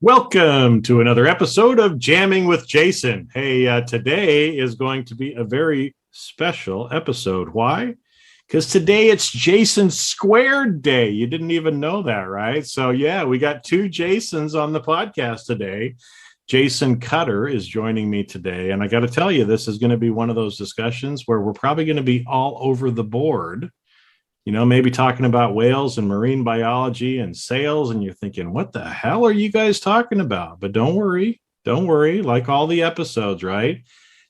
Welcome to another episode of Jamming with Jason. Hey, today is going to be a very special episode. Why? Because today it's Jason Squared Day. You didn't even know that, right? So, yeah, we got two Jasons on the podcast today. Jason Cutter is joining me today. And I got to tell you, this is going to be one of those discussions where we're probably going to be all over the board. You know, maybe talking about whales and marine biology and sales, and you're thinking, what the hell are you guys talking about? But don't worry, like all the episodes, right?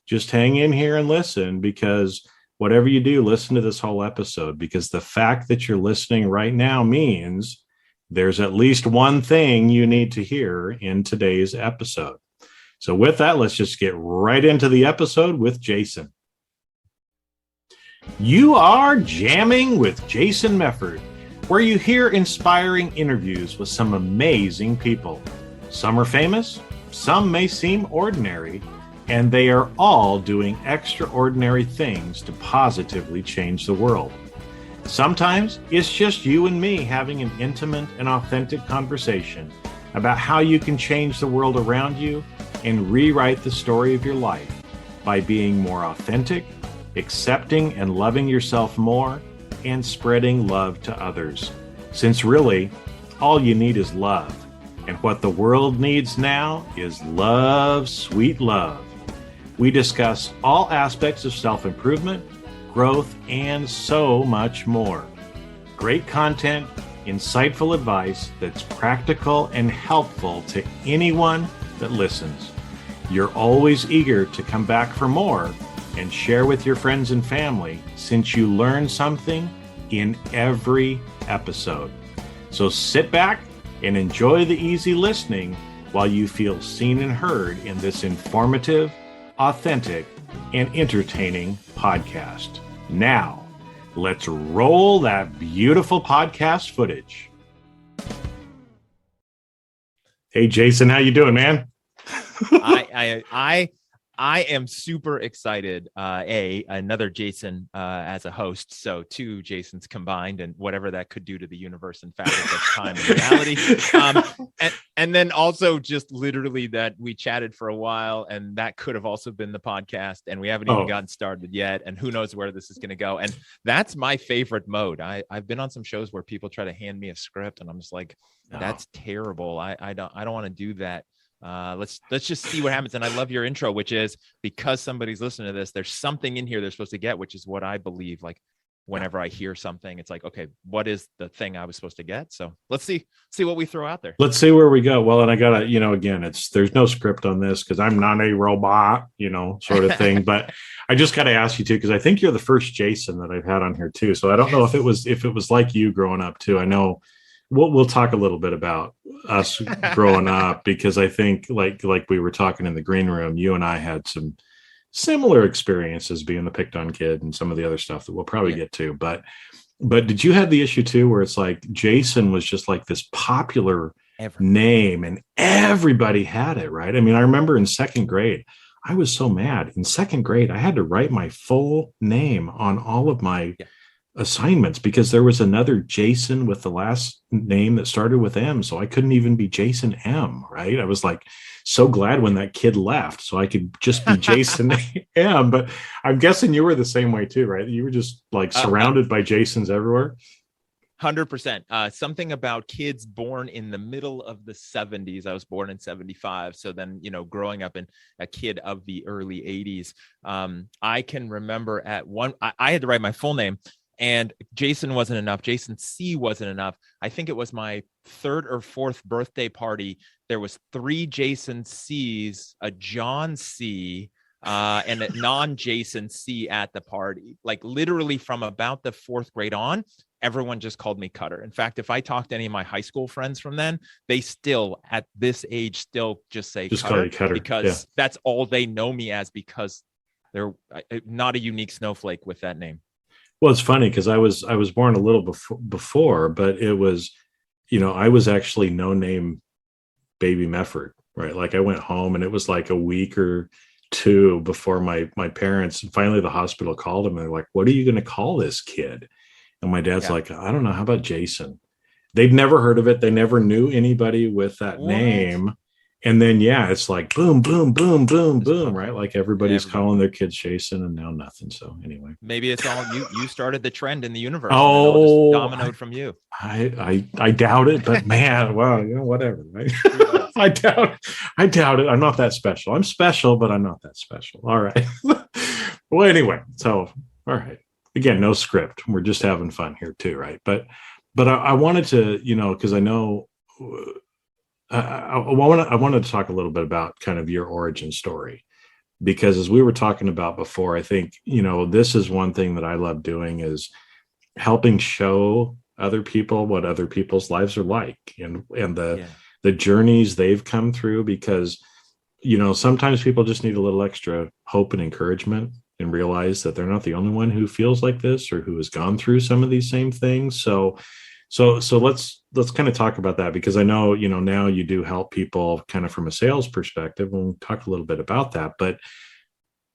Just hang in here and listen, because whatever you do, listen to this whole episode, because the fact that you're listening right now means there's at least one thing you need to hear in today's episode. So with that, let's just get right into the episode with Jason. You are jamming with Jason Mefford, where you hear inspiring interviews with some amazing people. Some are famous, some may seem ordinary, and they are all doing extraordinary things to positively change the world. Sometimes it's just you and me having an intimate and authentic conversation about how you can change the world around you and rewrite the story of your life by being more authentic, accepting and loving yourself more, and spreading love to others. Since really, all you need is love. And what the world needs now is love, sweet love. We discuss all aspects of self-improvement, growth, and so much more. Great content, insightful advice that's practical and helpful to anyone that listens. You're always eager to come back for more and share with your friends and family, since you learn something in every episode. So sit back and enjoy the easy listening while you feel seen and heard in this informative, authentic, and entertaining podcast. Now, let's roll that beautiful podcast footage. Hey, Jason, how you doing, man? I am super excited. Another Jason as a host. So two Jasons combined, and whatever that could do to the universe and fabric of time and reality. And then also just literally that we chatted for a while, and that could have also been the podcast, and we haven't even gotten started yet. And who knows where this is going to go. And that's my favorite mode. I've been on some shows where people try to hand me a script, and I'm just like, that's terrible. I don't want to do that. Let's just see what happens. And I love your intro, which is because somebody's listening to this, there's something in here they're supposed to get, which is what I believe. Like whenever I hear something, it's like, okay, what is the thing I was supposed to get? So let's see what we throw out there. Let's see where we go. Well, and I gotta, again, there's no script on this because I'm not a robot, sort of thing. But I just got to ask you too, because I think you're the first Jason that I've had on here too. So I don't know if it was like you growing up too. I know. We'll talk a little bit about us growing up, because I think like we were talking in the green room, you and I had some similar experiences being the picked on kid and some of the other stuff that we'll probably get to. But did you have the issue too, where it's like Jason was just like this popular name and everybody had it, right? I mean, I remember in second grade, I was so mad. In second grade, I had to write my full name on all of my assignments because there was another Jason with the last name that started with M, so I couldn't even be Jason M, right? I was like so glad when that kid left so I could just be Jason M. But I'm guessing you were the same way too, right? You were just like surrounded by Jasons everywhere. 100%. Something about kids born in the middle of the 70s. I was born in 75. So then, growing up in a kid of the early 80s, I can remember I had to write my full name. And Jason wasn't enough. Jason C wasn't enough. I think it was my third or fourth birthday party. There was 3 Jason C's, a John C, and a non-Jason C at the party. Like literally from about the 4th grade on, everyone just called me Cutter. In fact, if I talk to any of my high school friends from then, they still at this age still just say Cutter, because that's all they know me as, because they're not a unique snowflake with that name. Well, it's funny because I was born a little before, but it was, I was actually no name baby Mefford, right? Like I went home and it was like a week or two before my parents, and finally the hospital called him and they're like, what are you going to call this kid? And my dad's like, I don't know. How about Jason? They'd never heard of it. They never knew anybody with that name. And then, yeah, it's like boom, boom, boom, boom, Just boom, right? Like everybody's everybody. calling their kids Jason and now nothing. So anyway. Maybe it's all you started the trend in the universe and it all just Oh, dominoed from you. I doubt it, but man, well, whatever, right? Who knows? I doubt it. I'm not that special. I'm special, but I'm not that special. All right. Well, anyway, so all right. Again, no script. We're just having fun here too, right? But I wanted to, because I know I wanted to talk a little bit about kind of your origin story because as we were talking about before, I think, this is one thing that I love doing is helping show other people what other people's lives are like and Yeah. the journeys they've come through because sometimes people just need a little extra hope and encouragement and realize that they're not the only one who feels like this or who has gone through some of these same things. So let's kind of talk about that because I know now you do help people kind of from a sales perspective and we'll talk a little bit about that, but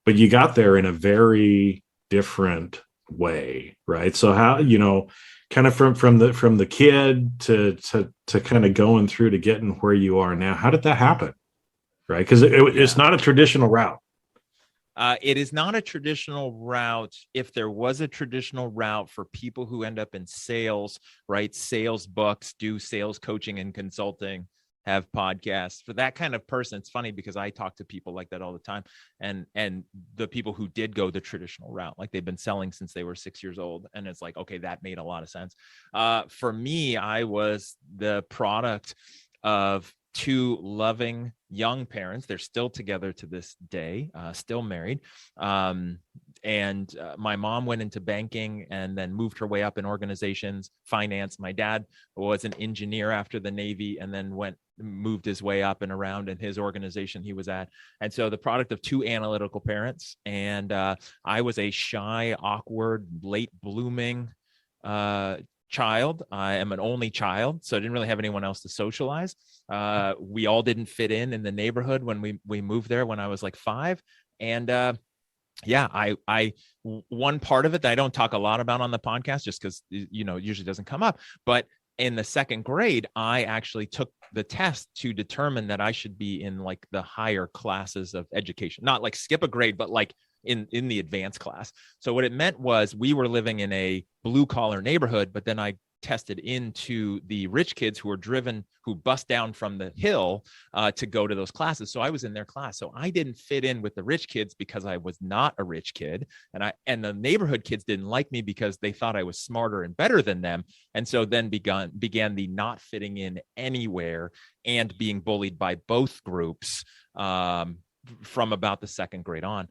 you got there in a very different way, right? So how kind of from the kid to kind of going through to getting where you are now, how did that happen, right? Because it's not a traditional route. It is not a traditional route. If there was a traditional route for people who end up in sales, write sales books, do sales coaching and consulting, have podcasts, for that kind of person, it's funny because I talk to people like that all the time. And the people who did go the traditional route, like they've been selling since they were 6 years old. And it's like, okay, that made a lot of sense. For me, I was the product of two loving young parents. They're still together to this day, still married. And my mom went into banking and then moved her way up in organizations, finance. My dad was an engineer after the Navy and then moved his way up and around in his organization he was at. And so the product of two analytical parents. And I was a shy, awkward, late blooming child. I am an only child, so I didn't really have anyone else to socialize. We all didn't fit in the neighborhood when we moved there when I was like 5. And I one part of it that I don't talk a lot about on the podcast just because it usually doesn't come up, but in the 2nd grade, I actually took the test to determine that I should be in like the higher classes of education, not like skip a grade, but like in the advanced class. So what it meant was we were living in a blue collar neighborhood, but then I tested into the rich kids who bust down from the hill to go to those classes. So I was in their class. So I didn't fit in with the rich kids because I was not a rich kid. And the neighborhood kids didn't like me because they thought I was smarter and better than them. And so then began the not fitting in anywhere and being bullied by both groups from about the 2nd grade on.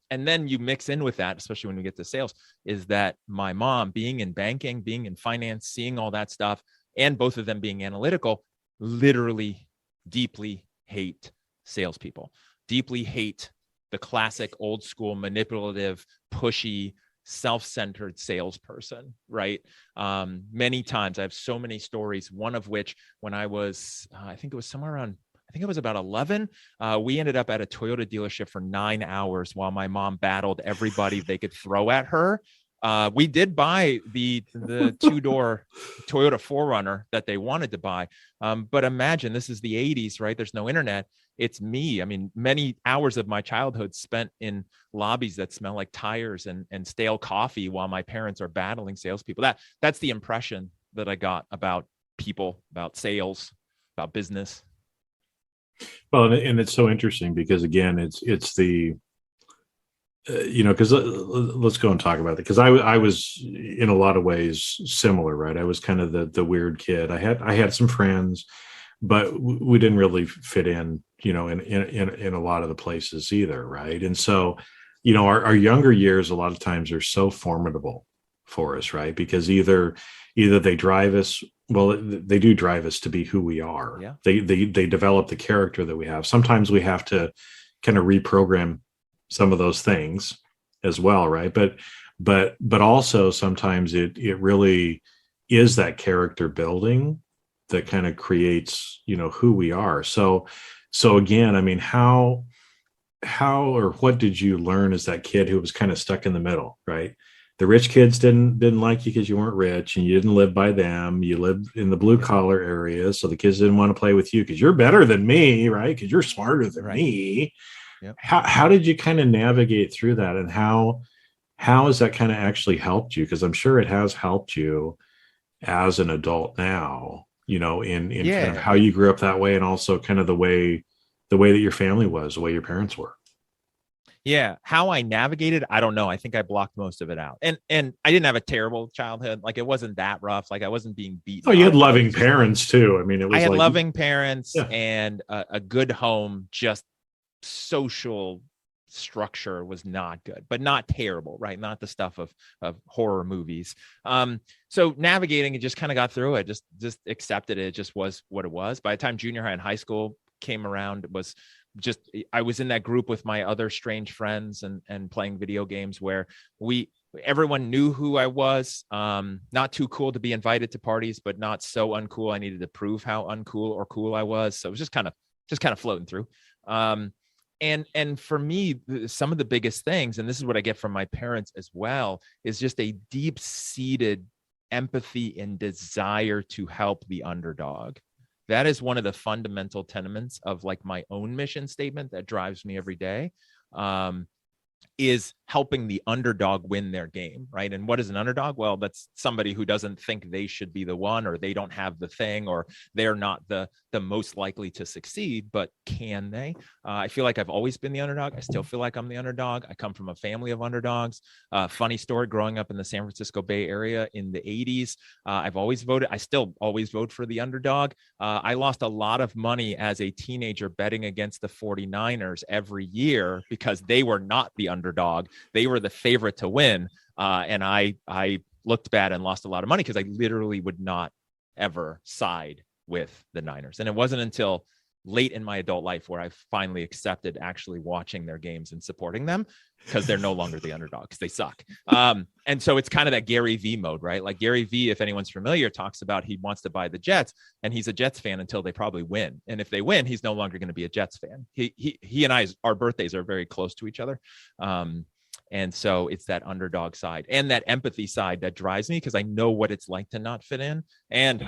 And then you mix in with that, especially when we get to sales, is that my mom being in banking, being in finance, seeing all that stuff, and both of them being analytical, literally deeply hate salespeople, deeply hate the classic old school manipulative, pushy, self-centered salesperson, right? Many times I have so many stories, one of which when I was, I think it was about 11. We ended up at a Toyota dealership for 9 hours while my mom battled everybody they could throw at her. We did buy the 2-door Toyota 4Runner that they wanted to buy. But imagine, this is the 80s, right? There's no internet. It's me. I mean, many hours of my childhood spent in lobbies that smell like tires and stale coffee while my parents are battling salespeople. That's the impression that I got about people, about sales, about business. Well, and it's so interesting because again, it's the because let's go and talk about it because I was in a lot of ways similar, right? I was kind of the weird kid. I had some friends, but we didn't really fit in, in a lot of the places either, right? And so, our younger years a lot of times are so formidable for us, right? Because either they drive us. Well, they do drive us to be who we are. Yeah. They develop the character that we have. Sometimes we have to kind of reprogram some of those things as well, right? But also sometimes it really is that character building that kind of creates, who we are. So again, I mean, how or what did you learn as that kid who was kind of stuck in the middle, right? the rich kids didn't like you because you weren't rich and you didn't live by them. You lived in the blue collar area, so the kids didn't want to play with you because you're better than me, right? Because you're smarter than me. Yep. How did you kind of navigate through that, and how has that kind of actually helped you? Because I'm sure it has helped you as an adult now, in kind of how you grew up that way, and also kind of the way that your family was, the way your parents were. Yeah, how I navigated, I don't know. I think I blocked most of it out, and I didn't have a terrible childhood. Like, it wasn't that rough. Like, I wasn't being beaten. Oh, you had loving parents too. I mean, it was I had like loving parents and a good home. Just social structure was not good, but not terrible, right? Not the stuff of horror movies. So navigating it, just kind of got through it. Just accepted it. It just was what it was. By the time junior high and high school came around, it was just, I was in that group with my other strange friends and playing video games where everyone knew who I was. Not too cool to be invited to parties, but not so uncool I needed to prove how uncool or cool I was. So it was just kind of floating through. And for me, some of the biggest things, and this is what I get from my parents as well, is just a deep-seated empathy and desire to help the underdog. That is one of the fundamental tenements of like my own mission statement that drives me every day, is helping the underdog win their game, right? And what is an underdog? Well, that's somebody who doesn't think they should be the one, or they don't have the thing, or they're not the most likely to succeed, but can they? I feel like I've always been the underdog. I still feel like I'm the underdog. I come from a family of underdogs. Funny story, growing up in the San Francisco Bay Area in the 80s, I've always voted. I still always vote for the underdog. I lost a lot of money as a teenager betting against the 49ers every year because they were not the underdog. They were the favorite to win. And I looked bad and lost a lot of money because I literally would not ever side with the Niners. And it wasn't until late in my adult life where I finally accepted actually watching their games and supporting them, because they're no longer the underdog, because they suck. And so it's kind of that Gary V mode, right? Like Gary V, if anyone's familiar, talks about he wants to buy the Jets, and he's a Jets fan until they probably win. And if they win, he's no longer going to be a Jets fan. He and I, our birthdays are very close to each other. And so it's that underdog side and that empathy side that drives me, because I know what it's like to not fit in. And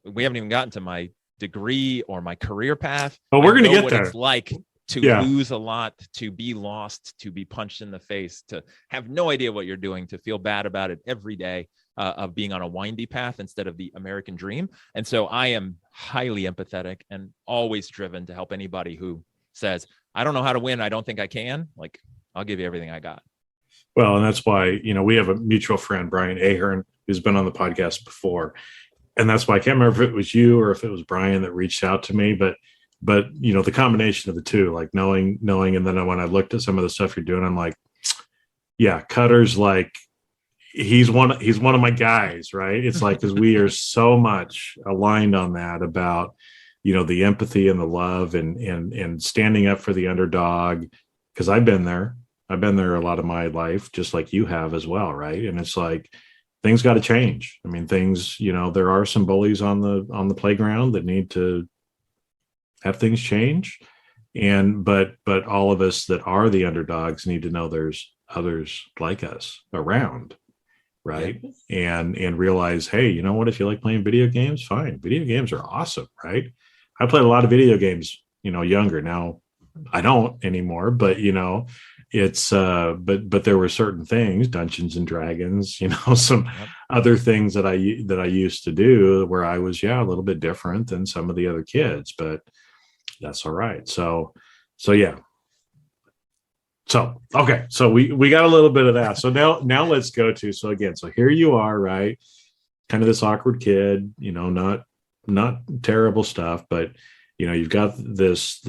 we haven't even gotten to my degree or my career path. But we're going to get what there. It's like to lose a lot, to be lost, to be punched in the face, to have no idea what you're doing, to feel bad about it every day, of being on a windy path instead of the American dream. And so I am highly empathetic and always driven to help anybody who says, I don't know how to win. I don't think I can. Like, I'll give you everything I got. Well, and that's why, we have a mutual friend, Brian Ahern, who's been on the podcast before. And that's why I can't remember if it was you or if it was Brian that reached out to me, but the combination of the two, like knowing, and then when I looked at some of the stuff you're doing, I'm like, yeah, Cutter's like, he's one of my guys, right? It's like, because we are so much aligned on that about, the empathy and the love and standing up for the underdog. Because I've been there a lot of my life, just like you have as well, right? And it's like, things got to change. I mean, things, there are some bullies on the playground that need to have things change. But all of us that are the underdogs need to know there's others like us around, right? Yeah. And realize, hey, you know what? If you like playing video games, fine. Video games are awesome, right? I played a lot of video games, younger. Now I don't anymore, but it's but there were certain things, Dungeons and Dragons, some other things that I used to do where I was a little bit different than some of the other kids, but that's all right. So yeah. So okay, so we got a little bit of that. So now let's go to, so here you are, right? Kind of this awkward kid, not terrible stuff, but you've got this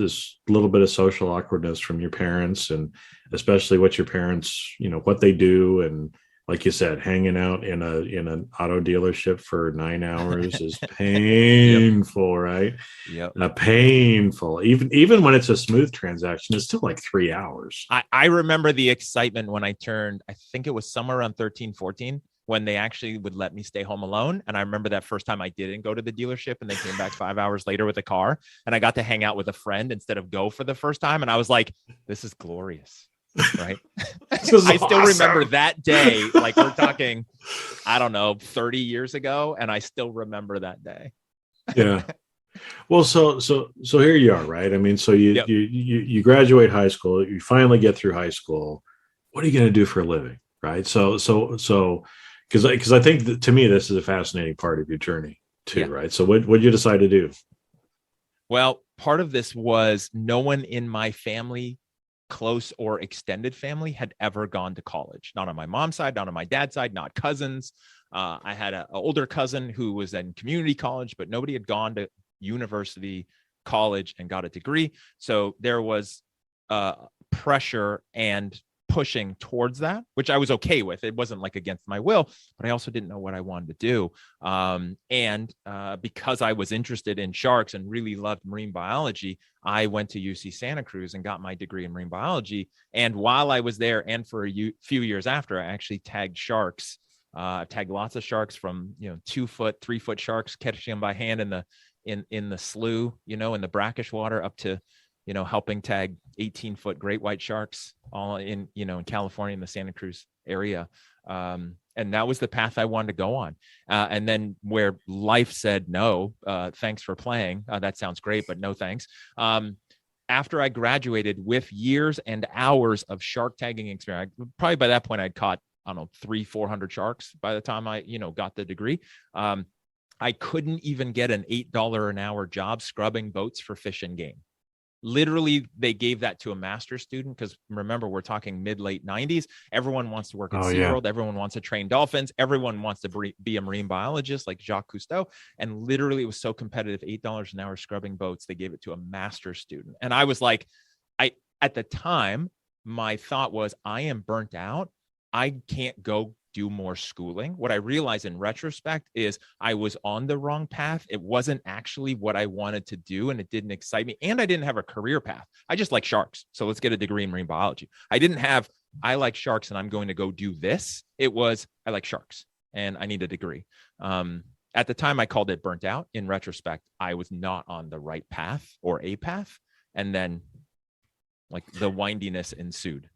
little bit of social awkwardness from your parents, and especially what your parents, what they do. And like you said, hanging out in an auto dealership for 9 hours is painful, right? Yeah. Painful. Even when it's a smooth transaction, it's still like 3 hours. I remember the excitement when I turned, I think it was somewhere around 13, 14, when they actually would let me stay home alone. And I remember that first time I didn't go to the dealership and they came back 5 hours later with a car, and I got to hang out with a friend instead of go for the first time. And I was like, this is glorious. right? This is I still awesome. remember that day. Like we're talking, I don't know, 30 years ago. And I still remember that day. Yeah. Well, so here you are, right? I mean, so Yep. you graduate high school, you finally get through high school. What are you going to do for a living, right? So because I think that, to me, this is a fascinating part of your journey too, Yeah. right? So what did you decide to do? Well, part of this was no one in my family, close or extended family, had ever gone to college. Not on my mom's side, not on my dad's side, not cousins. I had an older cousin who was in community college, but nobody had gone to university, college, and got a degree. So there was pressure and pushing towards that, which I was okay with. It wasn't like against my will, but I also didn't know what I wanted to do. And because I was interested in sharks and really loved marine biology, I went to UC Santa Cruz and got my degree in marine biology. And while I was there, and for a few years after, I actually tagged sharks. Tagged lots of sharks, from 2 foot, 3 foot sharks, catching them by hand in the slough, in the brackish water, up to helping tag 18-foot great white sharks, all in California, in the Santa Cruz area. And that was the path I wanted to go on. And then where life said, no, thanks for playing. That sounds great, but no thanks. After I graduated, with years and hours of shark tagging experience, probably by that point I'd caught, I don't know, 300-400 sharks by the time I, got the degree. I couldn't even get an $8 an hour job scrubbing boats for Fish and Game. Literally, they gave that to a master's student, because remember, we're talking mid-late 90s. Everyone wants to work at SeaWorld. Everyone wants to train dolphins. Everyone wants to be a marine biologist like Jacques Cousteau. And literally, it was so competitive, $8 an hour scrubbing boats, they gave it to a master's student. And I was like, at the time, my thought was, I am burnt out. I can't go do more schooling. What I realized in retrospect is I was on the wrong path. It wasn't actually what I wanted to do, and it didn't excite me. And I didn't have a career path. I just like sharks. So let's get a degree in marine biology. I like sharks and I'm going to go do this. It was, I like sharks and I need a degree. At the time I called it burnt out. In retrospect, I was not on the right path or a path. And then like the windiness ensued.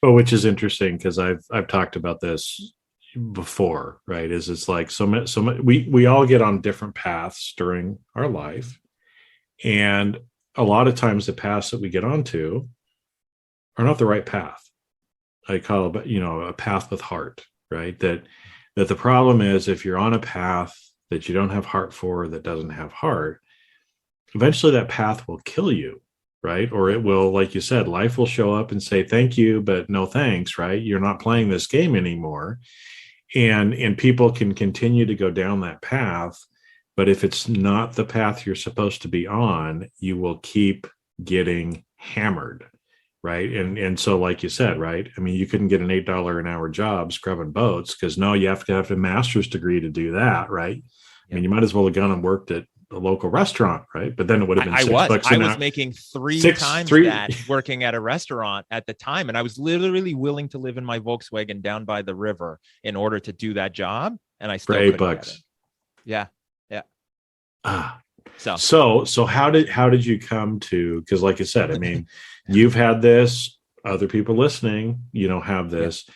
Well, which is interesting, because I've talked about this before, right? It's like we all get on different paths during our life, and a lot of times the paths that we get onto are not the right path. I call it, a path with heart, right? That the problem is, if you're on a path that you don't have heart for, that doesn't have heart, eventually that path will kill you, right? Or it will, like you said, life will show up and say, thank you, but no thanks, right? You're not playing this game anymore. And people can continue to go down that path, but if it's not the path you're supposed to be on, you will keep getting hammered, right? And so, like you said, right, I mean, you couldn't get an $8 an hour job scrubbing boats, because no, you have to have a master's degree to do that, right? I mean, you might as well have gone and worked at a local restaurant, right? But then it would have been $6 an hour. I was making three times that working at a restaurant at the time. And I was literally willing to live in my Volkswagen down by the river in order to do that job. And I still for $8. Get it. Yeah. Yeah. So how did you come to, because like I said, I mean, you've had this, other people listening, have this. Yeah.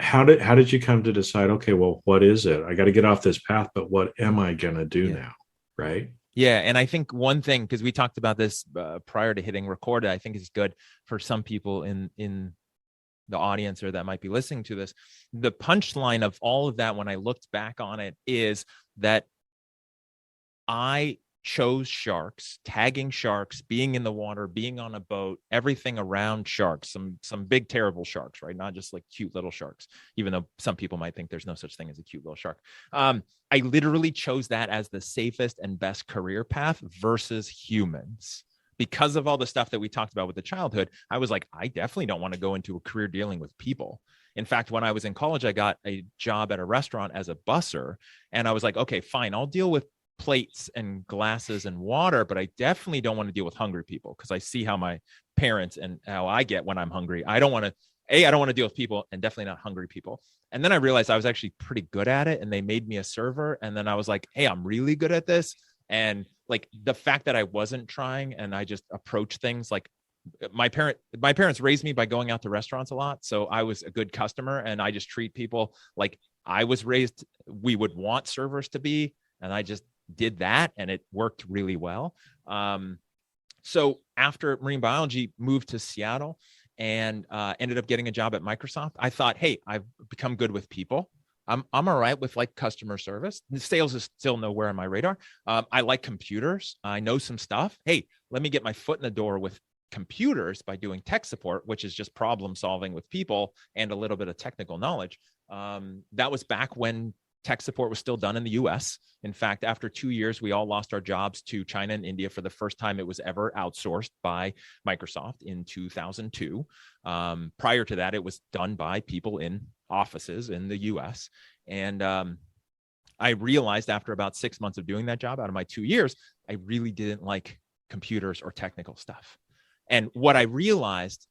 How did you come to decide, okay, well, what is it? I got to get off this path, but what am I going to do now? Right. Yeah. And I think one thing, because we talked about this prior to hitting record, I think is good for some people in the audience or that might be listening to this. The punchline of all of that, when I looked back on it, is that I chose sharks, tagging sharks, being in the water, being on a boat, everything around sharks, some big, terrible sharks, right? Not just like cute little sharks, even though some people might think there's no such thing as a cute little shark. I literally chose that as the safest and best career path versus humans. Because of all the stuff that we talked about with the childhood, I was like, I definitely don't want to go into a career dealing with people. In fact, when I was in college, I got a job at a restaurant as a busser. And I was like, okay, fine, I'll deal with plates and glasses and water, but I definitely don't want to deal with hungry people, because I see how my parents and how I get when I'm hungry. I don't want to deal with people, and definitely not hungry people. And then I realized I was actually pretty good at it, and they made me a server. And then I was like, hey, I'm really good at this. And like the fact that I wasn't trying and I just approached things like my parents raised me by going out to restaurants a lot. So I was a good customer, and I just treat people like I was raised, we would want servers to be. And I just did that, and it worked really well. So after marine biology, moved to Seattle and ended up getting a job at Microsoft. I thought, hey, I've become good with people. I'm all right with like customer service. Sales is still nowhere on my radar. I like computers. I know some stuff. Hey, let me get my foot in the door with computers by doing tech support, which is just problem solving with people and a little bit of technical knowledge. That was back when tech support was still done in the US. In fact, after 2 years, we all lost our jobs to China and India for the first time it was ever outsourced by Microsoft in 2002. Prior to that, it was done by people in offices in the US. And I realized after about 6 months of doing that job out of my 2 years, I really didn't like computers or technical stuff. And what I realized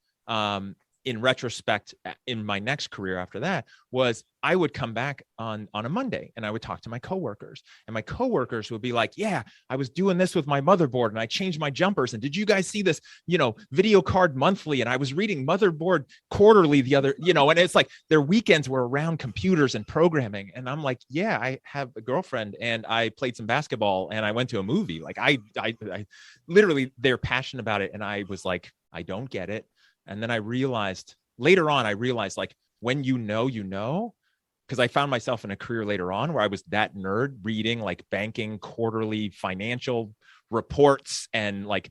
in retrospect, in my next career after that, was I would come back on a Monday and I would talk to my coworkers, and my coworkers would be like, yeah, I was doing this with my motherboard and I changed my jumpers. And did you guys see this, video card monthly? And I was reading motherboard quarterly the other, and it's like their weekends were around computers and programming. And I'm like, yeah, I have a girlfriend and I played some basketball and I went to a movie. Like I literally, they're passionate about it. And I was like, I don't get it. And then later on, I realized like when because I found myself in a career later on where I was that nerd reading like banking quarterly financial reports and like,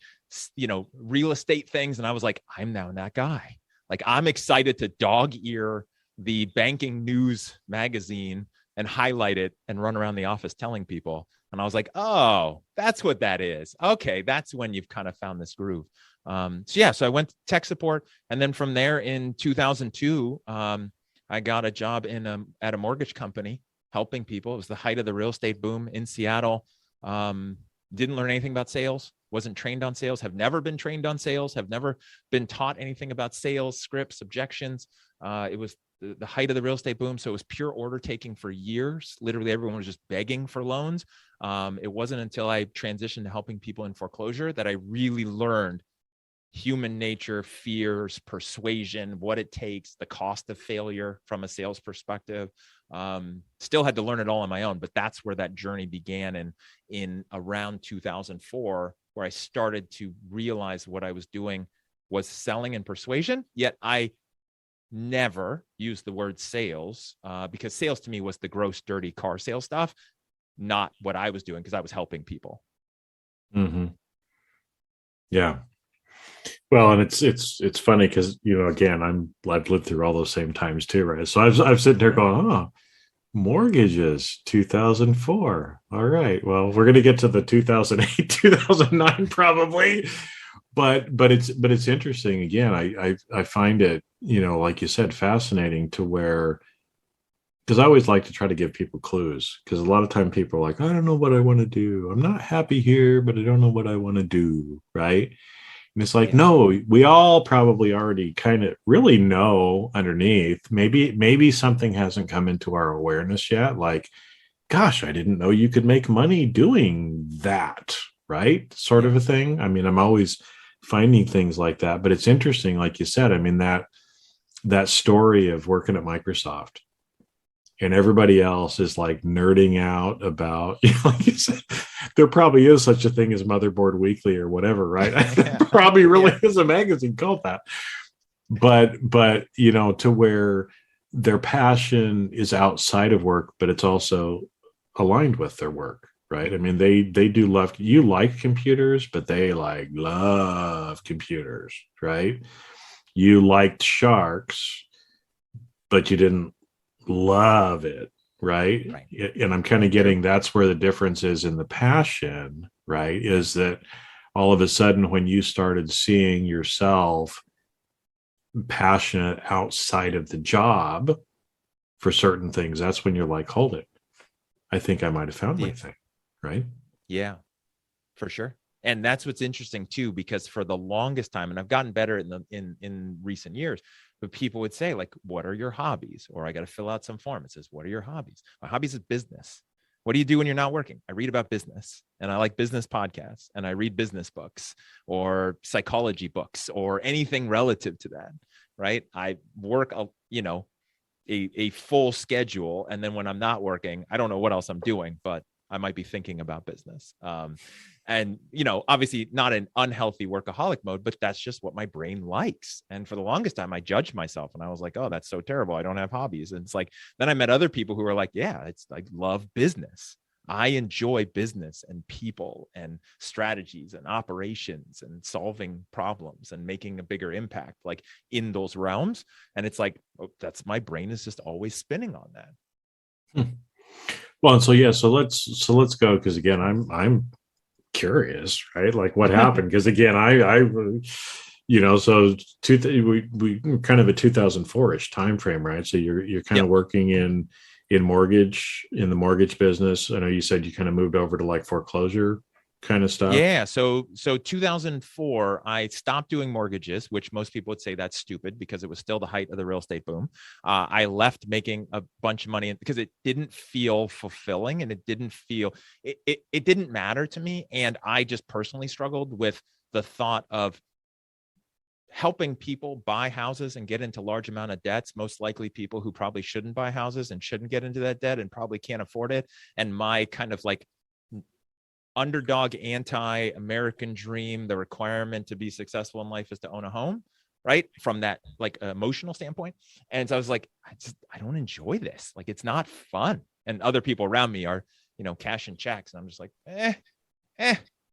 real estate things. And I was like, I'm now that guy. Like I'm excited to dog ear the banking news magazine and highlight it and run around the office telling people. And I was like, oh, that's what that is. Okay. That's when you've kind of found this groove. So I went to tech support, and then from there in 2002, I got a job at a mortgage company helping people. It was the height of the real estate boom in Seattle. Didn't learn anything about sales, wasn't trained on sales, have never been trained on sales, have never been taught anything about sales, scripts, objections. It was the height of the real estate boom. So it was pure order taking for years. Literally everyone was just begging for loans. It wasn't until I transitioned to helping people in foreclosure that I really learned human nature, fears, persuasion, what it takes, the cost of failure from a sales perspective. Still had to learn it all on my own, but that's where that journey began in around 2004, where I started to realize what I was doing was selling and persuasion. Yet I never used the word sales because sales to me was the gross, dirty car sales stuff, not what I was doing because I was helping people. Mm-hmm. Yeah. Well, and it's funny because again I've lived through all those same times too, right? So I've sitting there going, mortgages 2004. All right, well we're gonna get to the 2008 2009 probably, but it's interesting. Again, I find it like you said fascinating to where, because I always like to try to give people clues, because a lot of time people are like, I don't know what I want to do. I'm not happy here, but I don't know what I want to do, right? And it's like, no, we all probably already kind of really know underneath. Maybe something hasn't come into our awareness yet. Like, gosh, I didn't know you could make money doing that, right? Sort of a thing. I mean, I'm always finding things like that. But it's interesting, like you said, I mean, that story of working at Microsoft and everybody else is like nerding out about, like you said, there probably is such a thing as Motherboard Weekly or whatever, right? There probably really is a magazine called that. But to where their passion is outside of work, but it's also aligned with their work, right? I mean, they do love, you like computers, but they like love computers, right? You liked sharks, but you didn't love it, right? And I'm kind of getting that's where the difference is in the passion, right? Is that all of a sudden when you started seeing yourself passionate outside of the job for certain things, that's when you're like, hold it, I think I might have found my thing, right? Yeah, for sure. And that's what's interesting too, because for the longest time, and I've gotten better in recent years, but people would say like, what are your hobbies? Or I got to fill out some form. It says, what are your hobbies? My hobbies is business. What do you do when you're not working? I read about business, and I like business podcasts, and I read business books or psychology books or anything relative to that, right? I work, a full schedule. And then when I'm not working, I don't know what else I'm doing, but I might be thinking about business. And, obviously not an unhealthy workaholic mode, but that's just what my brain likes. And for the longest time, I judged myself and I was like, oh, that's so terrible. I don't have hobbies. And it's like, then I met other people who were like, yeah, it's like, love business. I enjoy business and people and strategies and operations and solving problems and making a bigger impact, like in those realms. And it's like, that's, my brain is just always spinning on that. Well, and so let's go, because again, I'm curious, right? Like what happened? Because again, so we kind of a 2004-ish time frame, right? So you're kind of working in the mortgage business. I know you said you kind of moved over to like foreclosure kind of stuff. Yeah. So 2004, I stopped doing mortgages, which most people would say that's stupid because it was still the height of the real estate boom. I left making a bunch of money because it didn't feel fulfilling, and it didn't matter to me. And I just personally struggled with the thought of helping people buy houses and get into large amount of debts, most likely people who probably shouldn't buy houses and shouldn't get into that debt and probably can't afford it. And my kind of like underdog, anti-American dream, the requirement to be successful in life is to own a home, right? From that like emotional standpoint. And so I was like, I don't enjoy this. Like, it's not fun. And other people around me are, cashing checks. And I'm just like,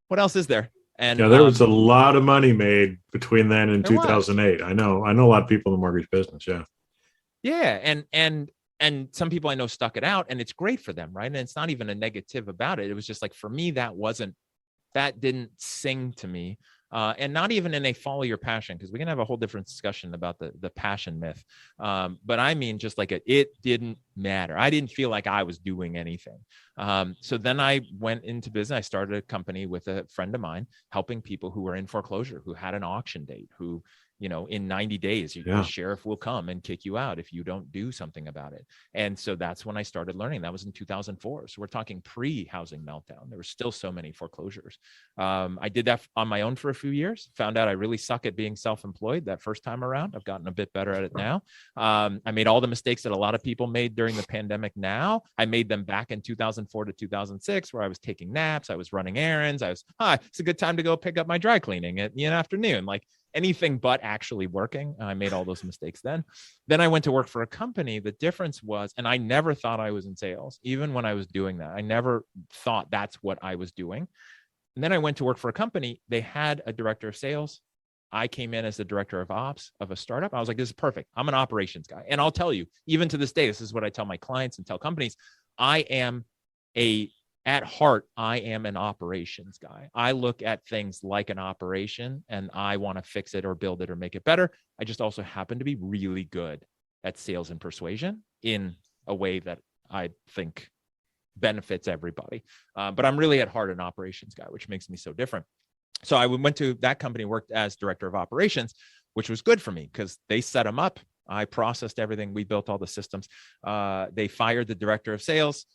what else is there? And there was a lot of money made between then and 2008. I know a lot of people in the mortgage business. Yeah. Yeah. And some people I know stuck it out, and it's great for them, right? And it's not even a negative about it. It was just like, for me, that didn't sing to me. And not even in a follow your passion, because we can have a whole different discussion about the passion myth. But I mean, just like it didn't matter. I didn't feel like I was doing anything. So then I went into business. I started a company with a friend of mine, helping people who were in foreclosure, who had an auction date, who, in 90 days, the sheriff will come and kick you out if you don't do something about it. And so that's when I started learning. That was in 2004. So we're talking pre-housing meltdown. There were still so many foreclosures. I did that on my own for a few years, found out I really suck at being self-employed that first time around. I've gotten a bit better at it now. I made all the mistakes that a lot of people made during the pandemic. Now I made them back in 2004 to 2006, where I was taking naps. I was running errands. It's a good time to go pick up my dry cleaning in the afternoon. Like, anything but actually working. I made all those mistakes then. Then I went to work for a company. The difference was, and I never thought I was in sales, even when I was doing that. I never thought that's what I was doing. And then I went to work for a company. They had a director of sales. I came in as the director of ops of a startup. I was like, this is perfect. I'm an operations guy. And I'll tell you, even to this day, this is what I tell my clients and tell companies. At heart, I am an operations guy. I look at things like an operation, and I want to fix it or build it or make it better. I just also happen to be really good at sales and persuasion in a way that I think benefits everybody. But I'm really at heart an operations guy, which makes me so different. So I went to that company, worked as director of operations, which was good for me because they set them up. I processed everything. We built all the systems. They fired the director of sales.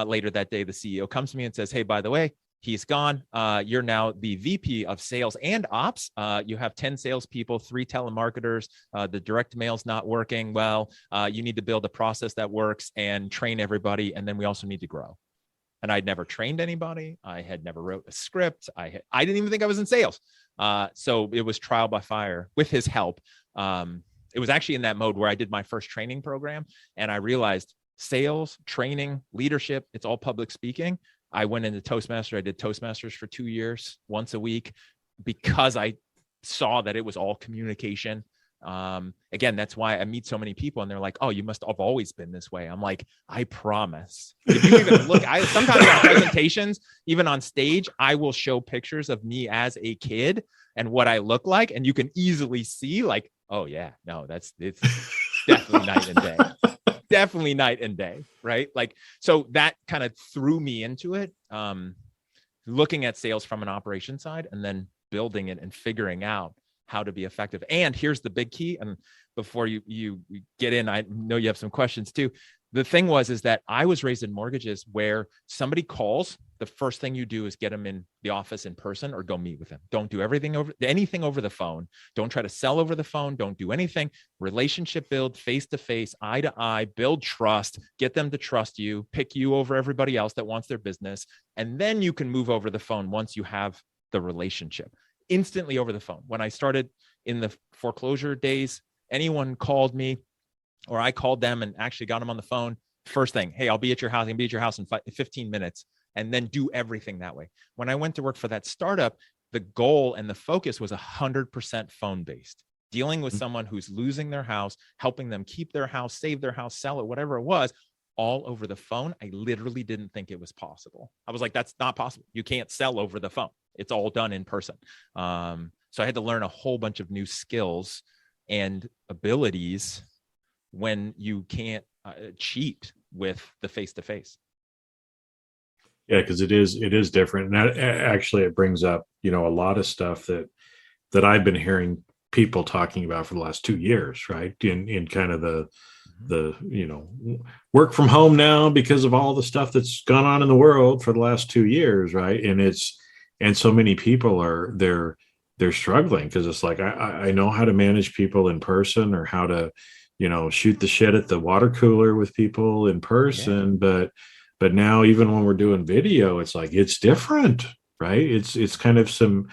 Later that day, the CEO comes to me and says, hey, by the way, he's gone. You're now the VP of sales and ops. You have 10 salespeople, 3 telemarketers. The direct mail's not working well. You need to build a process that works and train everybody. And then we also need to grow. And I'd never trained anybody. I had never wrote a script. I didn't even think I was in sales. So it was trial by fire with his help. It was actually in that mode where I did my first training program, and I realized sales, training, leadership, it's all public speaking. I went into Toastmaster. I did Toastmasters for 2 years, once a week, because I saw that it was all communication. Again, that's why I meet so many people and they're like, oh, you must have always been this way. I'm like, I promise. If you even look, sometimes on presentations, even on stage, I will show pictures of me as a kid and what I look like. And you can easily see like, oh yeah, no, it's definitely night and day. Definitely night and day, right? Like, so that kind of threw me into it, looking at sales from an operation side and then building it and figuring out how to be effective. And here's the big key. And before you get in, I know you have some questions too. the thing is that I was raised in mortgages where somebody calls, the first thing you do is get them in the office in person or go meet with them. Don't do anything over the phone. Don't try to sell over the phone. Don't do anything. Relationship build, face to face, eye to eye, build trust, get them to trust you, pick you over everybody else that wants their business. And then you can move over the phone once you have the relationship. Instantly over the phone. When I started in the foreclosure days, anyone called me, or I called them and actually got them on the phone. First thing, hey, I'll be at your house. I can be at your house in 15 minutes, and then do everything that way. When I went to work for that startup, the goal and the focus was 100% phone-based. Dealing with someone who's losing their house, helping them keep their house, save their house, sell it, whatever it was, all over the phone. I literally didn't think it was possible. I was like, that's not possible. You can't sell over the phone. It's all done in person. So I had to learn a whole bunch of new skills and abilities when you can't cheat with the face-to-face. Yeah, because it is different. And actually, it brings up, a lot of stuff that I've been hearing people talking about for the last 2 years, right? In kind of the work from home now because of all the stuff that's gone on in the world for the last 2 years, right? And so many people they're struggling because it's like, I know how to manage people in person, or how to shoot the shit at the water cooler with people in person. Yeah. But now, even when we're doing video, it's like, it's different, right? It's kind of some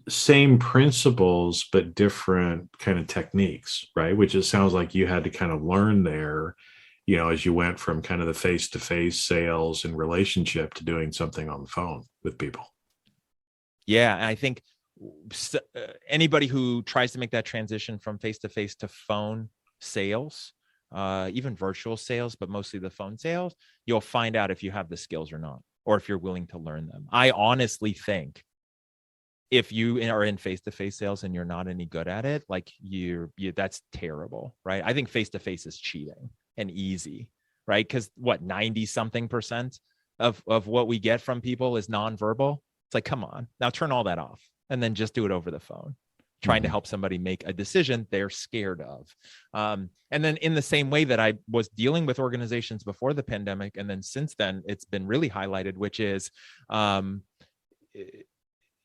same principles, but different kind of techniques, right? Which it sounds like you had to kind of learn there, as you went from kind of the face-to-face sales and relationship to doing something on the phone with people. Yeah. And I think anybody who tries to make that transition from face-to-face to phone sales, even virtual sales, but mostly the phone sales, you'll find out if you have the skills or not, or if you're willing to learn them. I honestly think if you are in face-to-face sales and you're not any good at it, like that's terrible, right? I think face-to-face is cheating and easy, right? Because 90-something% of what we get from people is nonverbal. It's like, come on, now turn all that off and then just do it over the phone, trying to help somebody make a decision they're scared of. And then in the same way that I was dealing with organizations before the pandemic, and then since then, it's been really highlighted, which is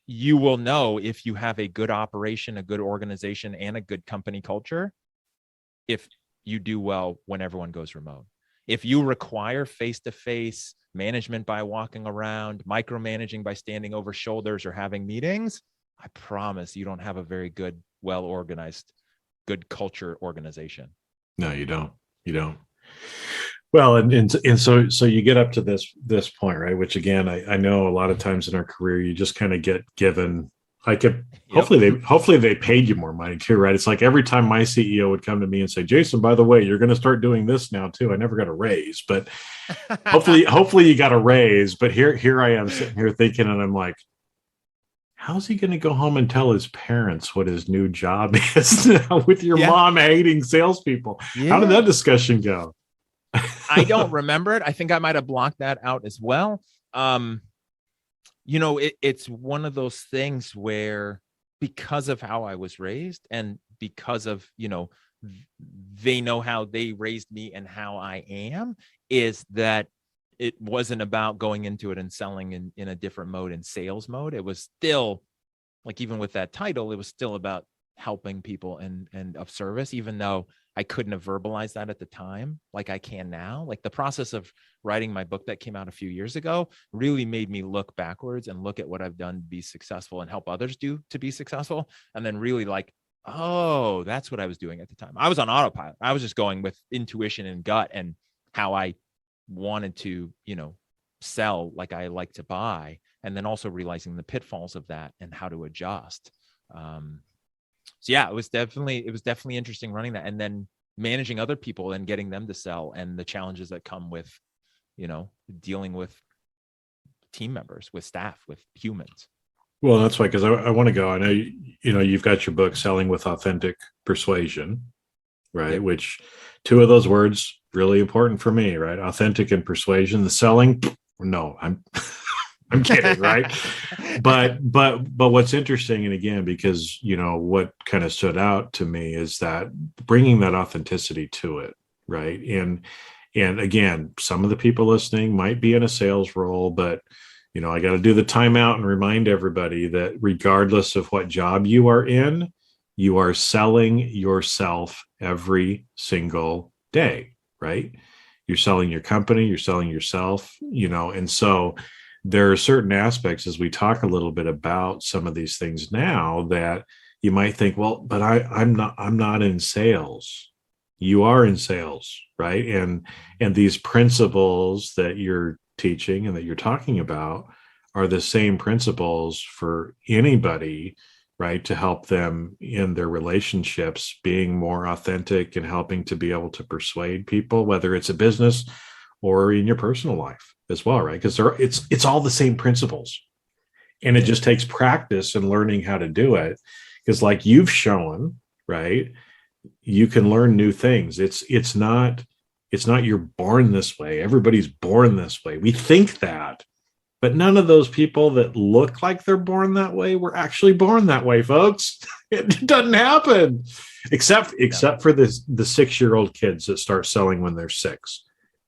you will know if you have a good operation, a good organization, and a good company culture if you do well when everyone goes remote. If you require face-to-face management by walking around, micromanaging by standing over shoulders or having meetings, I promise you don't have a very good, well-organized, good culture organization. No, you don't. Well, and so you get up to this point, right? Which again, I know a lot of times in our career, you just kind of get given, hopefully they paid you more money too, right? It's like every time my CEO would come to me and say, Jason, by the way, you're going to start doing this now too. I never got a raise, but hopefully you got a raise. But here I am sitting here thinking, and I'm like, how's he going to go home and tell his parents what his new job is now with your mom hating salespeople? Yeah. How did that discussion go? I don't remember it. I think I might have blocked that out as well. It's one of those things where, because of how I was raised and because of, they know how they raised me and how I am, is that it wasn't about going into it and selling in a different mode, in sales mode. It was still, like, even with that title, it was still about helping people and of service, even though I couldn't have verbalized that at the time like I can now. Like, the process of writing my book that came out a few years ago really made me look backwards and look at what I've done to be successful and help others do to be successful. And then really like, oh, that's what I was doing at the time. I was on autopilot. I was just going with intuition and gut and how I wanted to, sell like I like to buy. And then also realizing the pitfalls of that and how to adjust. So yeah, it was definitely interesting running that, and then managing other people and getting them to sell, and the challenges that come with, dealing with team members, with staff, with humans. Well, that's why, because I want to go. I know, you've got your book, Selling with Authentic Persuasion, right? Yep. Which, two of those words really important for me, right? Authentic and persuasion. The selling, no, I'm kidding, right? But what's interesting, and again, because what kind of stood out to me is that bringing that authenticity to it, right? And And again, some of the people listening might be in a sales role, but I got to do the timeout and remind everybody that regardless of what job you are in, you are selling yourself every single day, right? You're selling your company, you're selling yourself, and so there are certain aspects as we talk a little bit about some of these things now that you might think, well, but I'm not in sales. You are in sales, right? And these principles that you're teaching and that you're talking about are the same principles for anybody, right? To help them in their relationships being more authentic and helping to be able to persuade people, whether it's a business or in your personal life as well, right? Because it's all the same principles. And it just takes practice and learning how to do it. Because like you've shown, right? You can learn new things. It's not you're born this way. Everybody's born this way. We think that, but none of those people that look like they're born that way were actually born that way, folks. It doesn't happen, except for the 6-year-old kids that start selling when they're 6.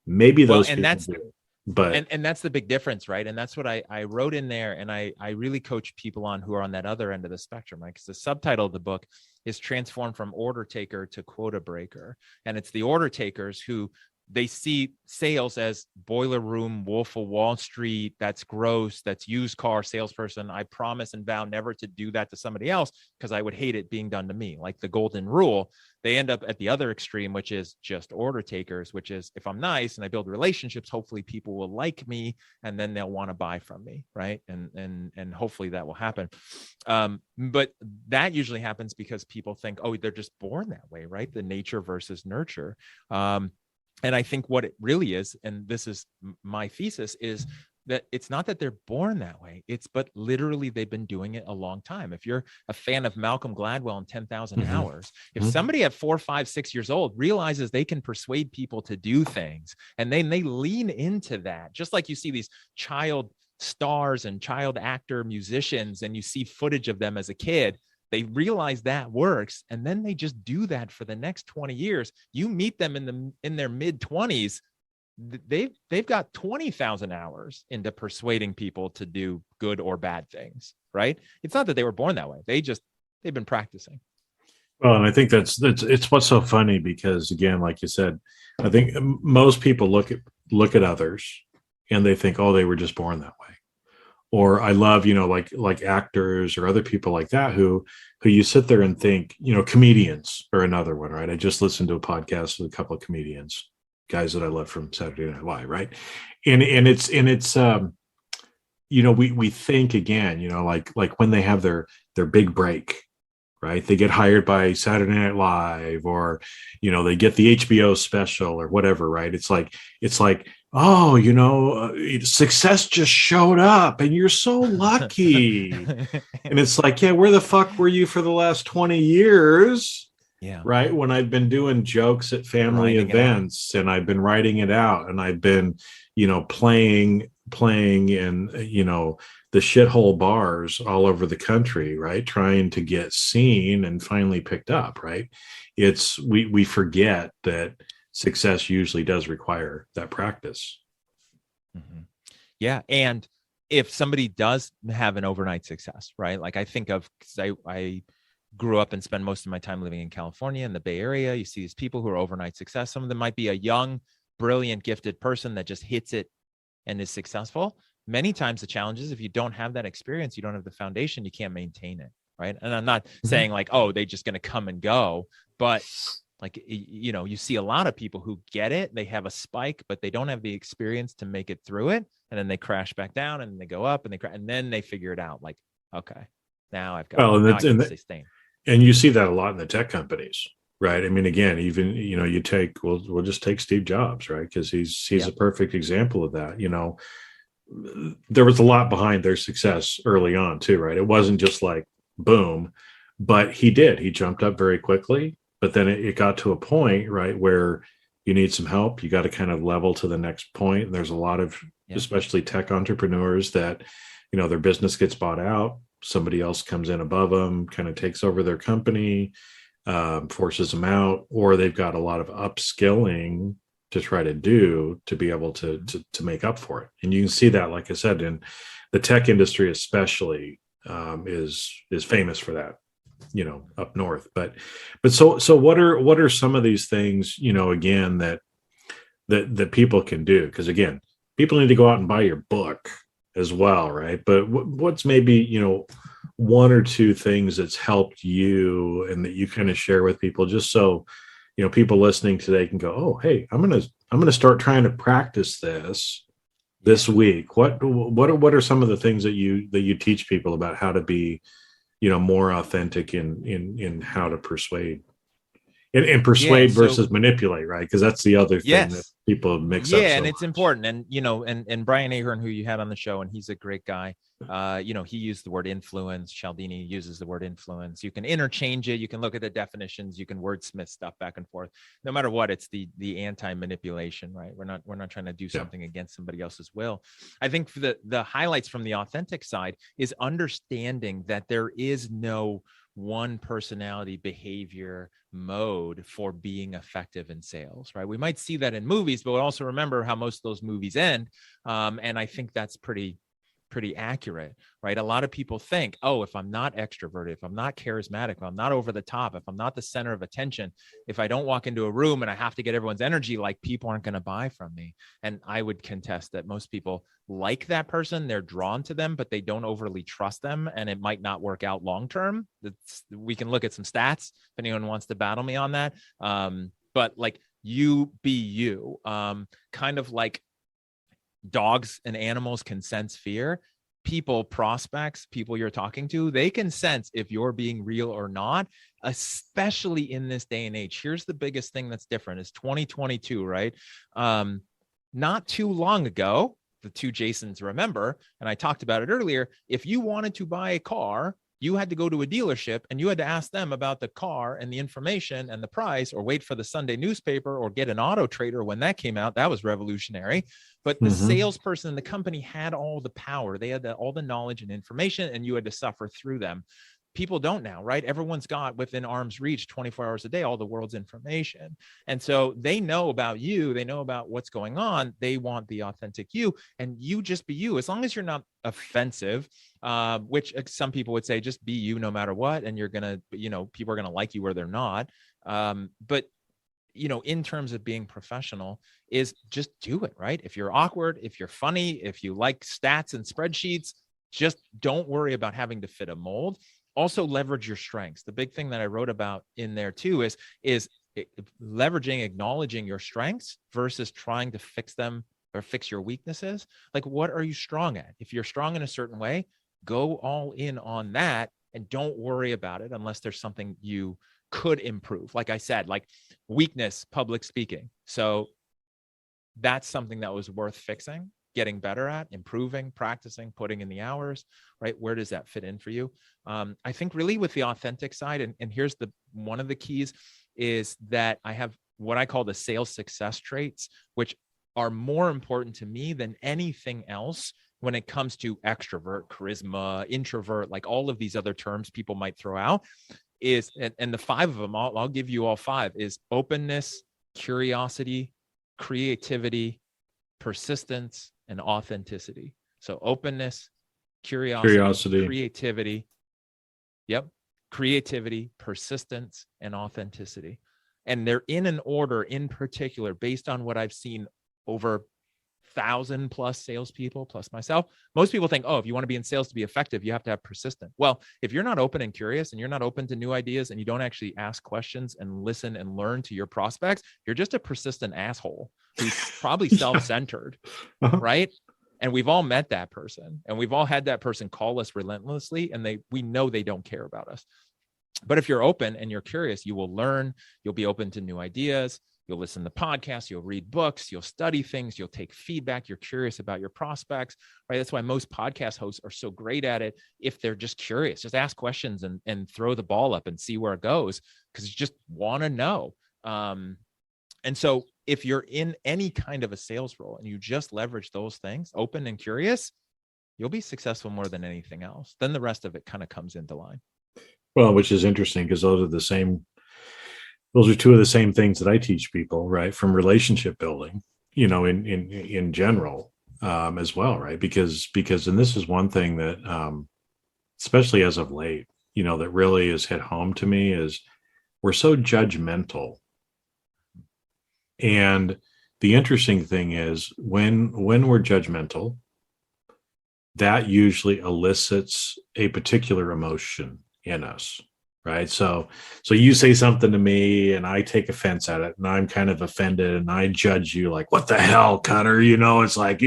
Maybe those people do. But and that's the big difference, right? And that's what I wrote in there, and I really coach people on who are on that other end of the spectrum, right? Because the subtitle of the book is Transform from Order Taker to Quota Breaker. And it's the order takers who they see sales as boiler room, Wolf of Wall Street. That's gross. That's used car salesperson. I promise and vow never to do that to somebody else because I would hate it being done to me. Like the golden rule, they end up at the other extreme, which is just order takers, which is if I'm nice and I build relationships, hopefully people will like me and then they'll want to buy from me, right? And hopefully that will happen. But that usually happens because people think, oh, they're just born that way, right? The nature versus nurture. And I think what it really is, and this is my thesis, is that it's not that they're born that way. But literally they've been doing it a long time. If you're a fan of Malcolm Gladwell and 10,000 hours, if somebody at 4, 5, 6 years old realizes they can persuade people to do things and then they lean into that, just like you see these child stars and child actor musicians and you see footage of them as a kid, they realize that works, and then they just do that for the next 20 years. You meet them in their mid 20s, they've got 20,000 hours into persuading people to do good or bad things, right? It's not that they were born that way. They've been practicing. Well, and I think that's it's what's so funny because again, like you said, I think most people look at others and they think, oh, they were just born that way. Or I love, like actors or other people like that who you sit there and think, comedians are another one, right? I just listened to a podcast with a couple of comedians, guys that I love from Saturday Night Live, right? And it's we think again, like when they have their big break, right? They get hired by Saturday Night Live or, they get the HBO special or whatever, right? It's like, oh, success just showed up and you're so lucky. And it's like, yeah, where the fuck were you for the last 20 years? Yeah. Right. When I've been doing jokes at family events and I've been writing it out and I've been, playing in, the shithole bars all over the country, right? Trying to get seen and finally picked up, right? We forget that success usually does require that practice. Yeah. And if somebody does have an overnight success, right? Like I think of, because I grew up and spent most of my time living in California in the Bay Area. You see these people who are overnight success. Some of them might be a young, brilliant, gifted person that just hits it and is successful. Many times the challenge is if you don't have that experience, you don't have the foundation, you can't maintain it, right? And I'm not saying like, oh, they're just going to come and go, but like, you see a lot of people who get it, they have a spike, but they don't have the experience to make it through it. And then they crash back down and they go up and and then they figure it out. Like, okay, now I've got, sustain. And you see that a lot in the tech companies, right? I mean, again, even, we'll just take Steve Jobs, right? Because he's a perfect example of that. There was a lot behind their success early on too, right? It wasn't just like boom, but he jumped up very quickly. But then it got to a point, right, where you need some help. You got to kind of level to the next point. And there's a lot of, especially tech entrepreneurs that, their business gets bought out. Somebody else comes in above them, kind of takes over their company, forces them out, or they've got a lot of upskilling to try to do to be able to make up for it. And you can see that, like I said, in the tech industry especially, is famous for that, up north. But so what are some of these things, again, that people can do? Because again, people need to go out and buy your book as well, right? But what's maybe, one or two things that's helped you and that you kind of share with people, just so people listening today can go, oh, hey, I'm gonna start trying to practice this week. What are some of the things that you teach people about how to be, more authentic in how to persuade and persuade versus manipulate, right? Because that's the other thing that people mix up. And it's important. And, and Brian Ahern, who you had on the show, and he's a great guy. He used the word influence. Cialdini uses the word influence. You can interchange it. You can look at the definitions. You can wordsmith stuff back and forth. No matter what, it's the anti-manipulation, right? We're not trying to do something against somebody else's will. I think for the highlights from the authentic side is understanding that there is no one personality, behavior, mode for being effective in sales, right? We might see that in movies, but also remember how most of those movies end. And I think that's pretty accurate, right? A lot of people think, oh, if I'm not extroverted, if I'm not charismatic, if I'm not over the top, if I'm not the center of attention, if I don't walk into a room and I have to get everyone's energy, like, people aren't going to buy from me. And I would contest that most people like that person. They're drawn to them, but they don't overly trust them. And it might not work out long-term. We can look at some stats if anyone wants to battle me on that. But like, you be you, kind of like dogs and animals can sense fear. People, prospects, people you're talking to, they can sense if you're being real or not, especially in this day and age. Here's the biggest thing that's different is 2022, right? Not too long ago, the two Jasons remember, and I talked about it earlier, if you wanted to buy a car, you had to go to a dealership and you had to ask them about the car and the information and the price, or wait for the Sunday newspaper, or get an Auto Trader when that came out. That was revolutionary. But the salesperson in the company had all the power. They had all the knowledge and information, and you had to suffer through them. People don't now, right? Everyone's got within arm's reach 24 hours a day, all the world's information. And so they know about you. They know about what's going on. They want the authentic you, and you just be you. As long as you're not offensive, which some people would say, just be you no matter what. And you're going to, people are going to like you where they're not. But in terms of being professional, is just do it, right? If you're awkward, if you're funny, if you like stats and spreadsheets, just don't worry about having to fit a mold. Also leverage your strengths. The big thing that I wrote about in there too is leveraging, acknowledging your strengths versus trying to fix them or fix your weaknesses. Like, what are you strong at? If you're strong in a certain way, go all in on that and don't worry about it unless there's something you could improve. Like I said, like weakness, public speaking. So that's something that was worth fixing, getting better at, improving, practicing, putting in the hours, right? Where does that fit in for you? I think really with the authentic side, and here's one of the keys is that I have what I call the sales success traits, which are more important to me than anything else when it comes to extrovert, charisma, introvert, like all of these other terms people might throw out, and the five of them, I'll give you all five, is openness, curiosity, creativity, persistence, and authenticity. So openness, curiosity, creativity. Yep. Creativity, persistence, and authenticity. And they're in an order in particular based on what I've seen over 1,000+ salespeople plus myself. Most people think, oh, if you want to be in sales to be effective, you have to have persistent. Well, if you're not open and curious and you're not open to new ideas and you don't actually ask questions and listen and learn to your prospects, you're just a persistent asshole who's probably self-centered, right? And we've all met that person, and we've all had that person call us relentlessly, and we know they don't care about us. But if you're open and you're curious, you will learn, you'll be open to new ideas, you'll listen to podcasts, you'll read books, you'll study things, you'll take feedback, you're curious about your prospects, right? That's why most podcast hosts are so great at it. If they're just curious, just ask questions and throw the ball up and see where it goes, because you just want to know. And so if you're in any kind of a sales role and you just leverage those things, open and curious, you'll be successful more than anything else. Then the rest of it kind of comes into line. Well, which is interesting because those are the those are two of the same things that I teach people, right? From relationship building, in general, as well, right? Because and this is one thing that, especially as of late, that really has hit home to me is we're so judgmental. And the interesting thing is when we're judgmental, that usually elicits a particular emotion in us, right? So you say something to me and I take offense at it and I'm kind of offended and I judge you like, what the hell, Cutter? It's like,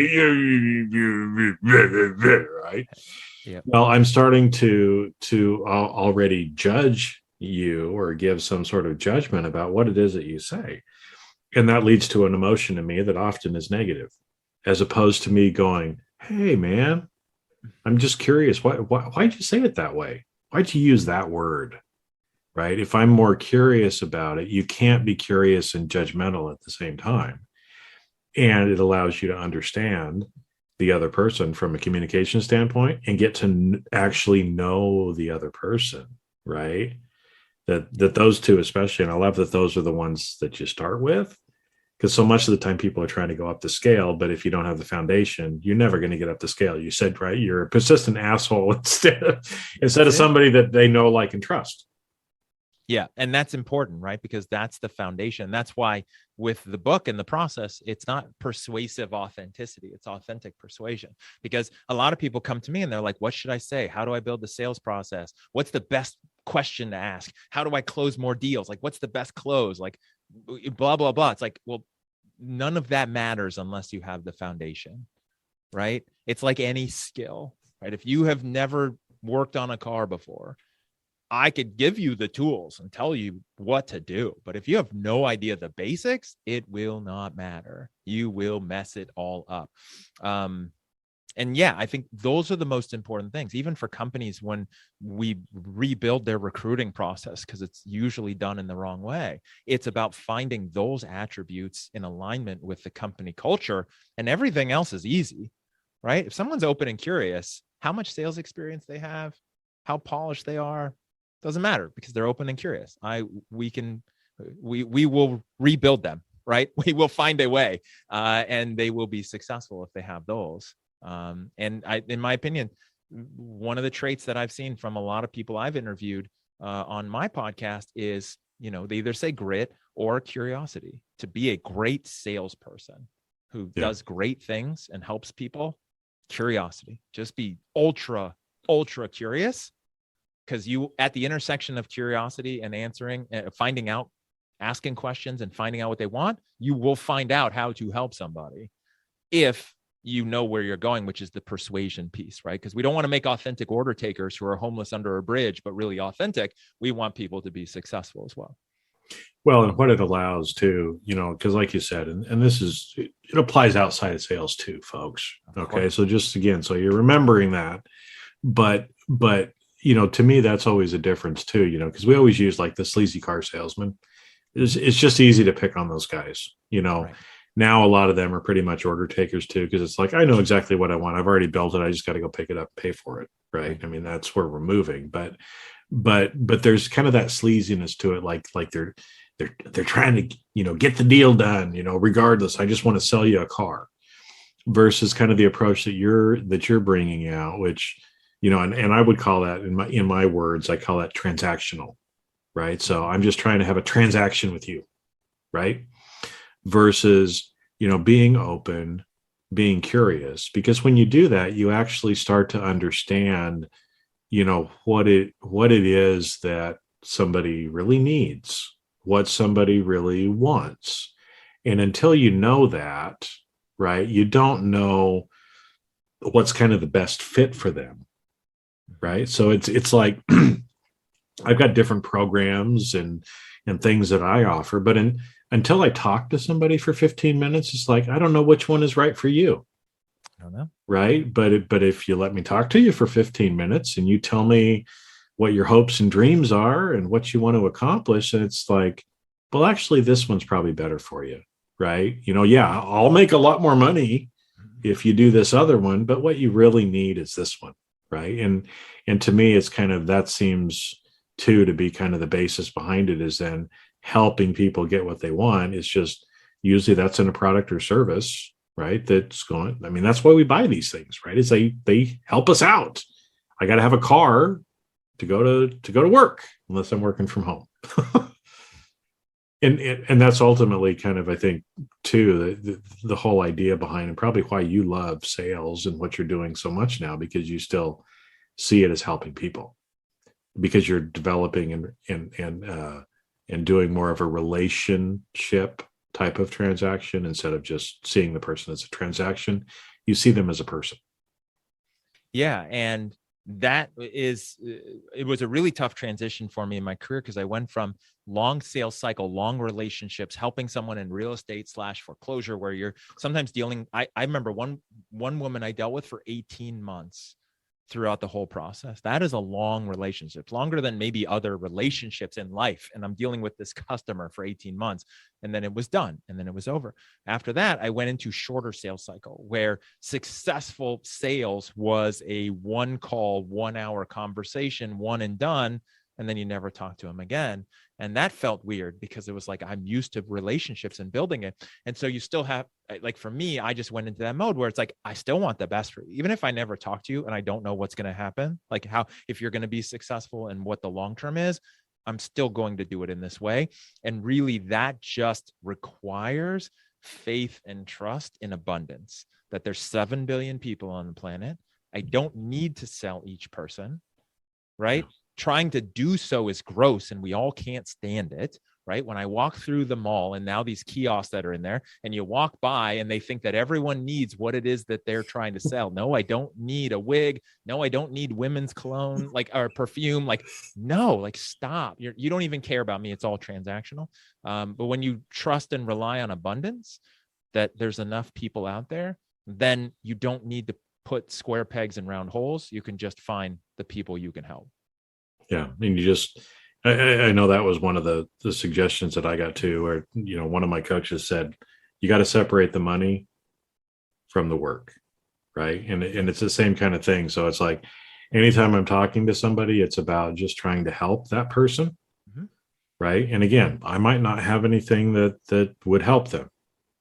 right? Yeah. Well, I'm starting to already judge you or give some sort of judgment about what it is that you say. And that leads to an emotion in me that often is negative, as opposed to me going, hey, man, I'm just curious. Why'd you say it that way? Why'd you use that word? Right? If I'm more curious about it, you can't be curious and judgmental at the same time. And it allows you to understand the other person from a communication standpoint and get to actually know the other person, right? That those two especially, and I love that those are the ones that you start with, because so much of the time people are trying to go up the scale, but if you don't have the foundation, you're never going to get up the scale. You said, right, you're a persistent asshole instead of somebody that they know, like, and trust. Yeah. And that's important, right? Because that's the foundation. That's why with the book and the process, it's not persuasive authenticity, it's authentic persuasion. Because a lot of people come to me and they're like, what should I say? How do I build the sales process? What's the best question to ask? How do I close more deals? Like, what's the best close? Like, blah, blah, blah. It's like, well, none of that matters unless you have the foundation, right? It's like any skill, right? If you have never worked on a car before, I could give you the tools and tell you what to do. But if you have no idea the basics, it will not matter. You will mess it all up. And yeah, I think those are the most important things, even for companies when we rebuild their recruiting process, because it's usually done in the wrong way. It's about finding those attributes in alignment with the company culture, and everything else is easy, right? If someone's open and curious, how much sales experience they have, how polished they are, doesn't matter, because they're open and curious. We will rebuild them, right? We will find a way, and they will be successful if they have those. And in my opinion, one of the traits that I've seen from a lot of people I've interviewed on my podcast is, they either say grit or curiosity. To be a great salesperson who does great things and helps people, curiosity. Just be ultra curious. Because you, at the intersection of curiosity and answering, finding out, asking questions and finding out what they want, you will find out how to help somebody if you know where you're going, which is the persuasion piece, right? Because we don't want to make authentic order takers who are homeless under a bridge, but really authentic. We want people to be successful as well. Well, and what it allows too, because like you said, and this is, it applies outside of sales too, folks. Okay. So just again, so you're remembering that, but to me, that's always a difference too, because we always use like the sleazy car salesman. It's just easy to pick on those guys, Right. Now a lot of them are pretty much order takers too, because it's like, I know exactly what I want. I've already built it. I just got to go pick it up, and pay for it. Right. I mean, that's where we're moving. But there's kind of that sleaziness to it. Like they're trying to, get the deal done, regardless. I just want to sell you a car, versus kind of the approach that you're bringing out, which, and I would call that in my words, I call that transactional, right? So I'm just trying to have a transaction with you, right? Versus, being open, being curious, because when you do that, you actually start to understand, what it is that somebody really needs, what somebody really wants. And until you know that, right, you don't know what's kind of the best fit for them. Right. So it's like, I've got different programs and things that I offer, but until I talk to somebody for 15 minutes, it's like, I don't know which one is right for you. I don't know. Right. But if you let me talk to you for 15 minutes and you tell me what your hopes and dreams are and what you want to accomplish, and it's like, well, actually, this one's probably better for you. Right. I'll make a lot more money if you do this other one, but what you really need is this one. Right. And to me, it's kind of, that seems too, to be kind of the basis behind it, is then helping people get what they want. It's just usually that's in a product or service, right? That's going, I mean, that's why we buy these things, right? Is they help us out. I got to have a car to go to work unless I'm working from home. and that's ultimately kind of, I think, too, the whole idea behind, and probably why you love sales and what you're doing so much now, because you still see it as helping people, because you're developing and doing more of a relationship type of transaction instead of just seeing the person as a transaction. You see them as a person. Yeah. And it was a really tough transition for me in my career, because I went from long sales cycle, long relationships, helping someone in real estate / foreclosure, where you're sometimes dealing. I remember one woman I dealt with for 18 months throughout the whole process. That is a long relationship, longer than maybe other relationships in life. And I'm dealing with this customer for 18 months, and then it was done, and then it was over. After that, I went into shorter sales cycle, where successful sales was a 1 call, 1 hour conversation, one and done. And then you never talk to them again. And that felt weird, because it was like, I'm used to relationships and building it. And so you still have, like, for me, I just went into that mode where it's like, I still want the best for you, even if I never talk to you and I don't know what's going to happen, like if you're going to be successful and what the long-term is, I'm still going to do it in this way. And really, that just requires faith and trust in abundance, that there's 7 billion people on the planet. I don't need to sell each person, right? Yeah. Trying to do so is gross, and we all can't stand it, right? When I walk through the mall, and now these kiosks that are in there, and you walk by and they think that everyone needs what it is that they're trying to sell. No, I don't need a wig. No, I don't need women's cologne, or perfume. No, stop. You don't even care about me. It's all transactional. But when you trust and rely on abundance, that there's enough people out there, then you don't need to put square pegs in round holes. You can just find the people you can help. Yeah. And I know that was one of the suggestions that I got too, where, one of my coaches said, you got to separate the money from the work. Right. And it's the same kind of thing. So it's like, anytime I'm talking to somebody, it's about just trying to help that person. Mm-hmm. Right. And again, I might not have anything that would help them,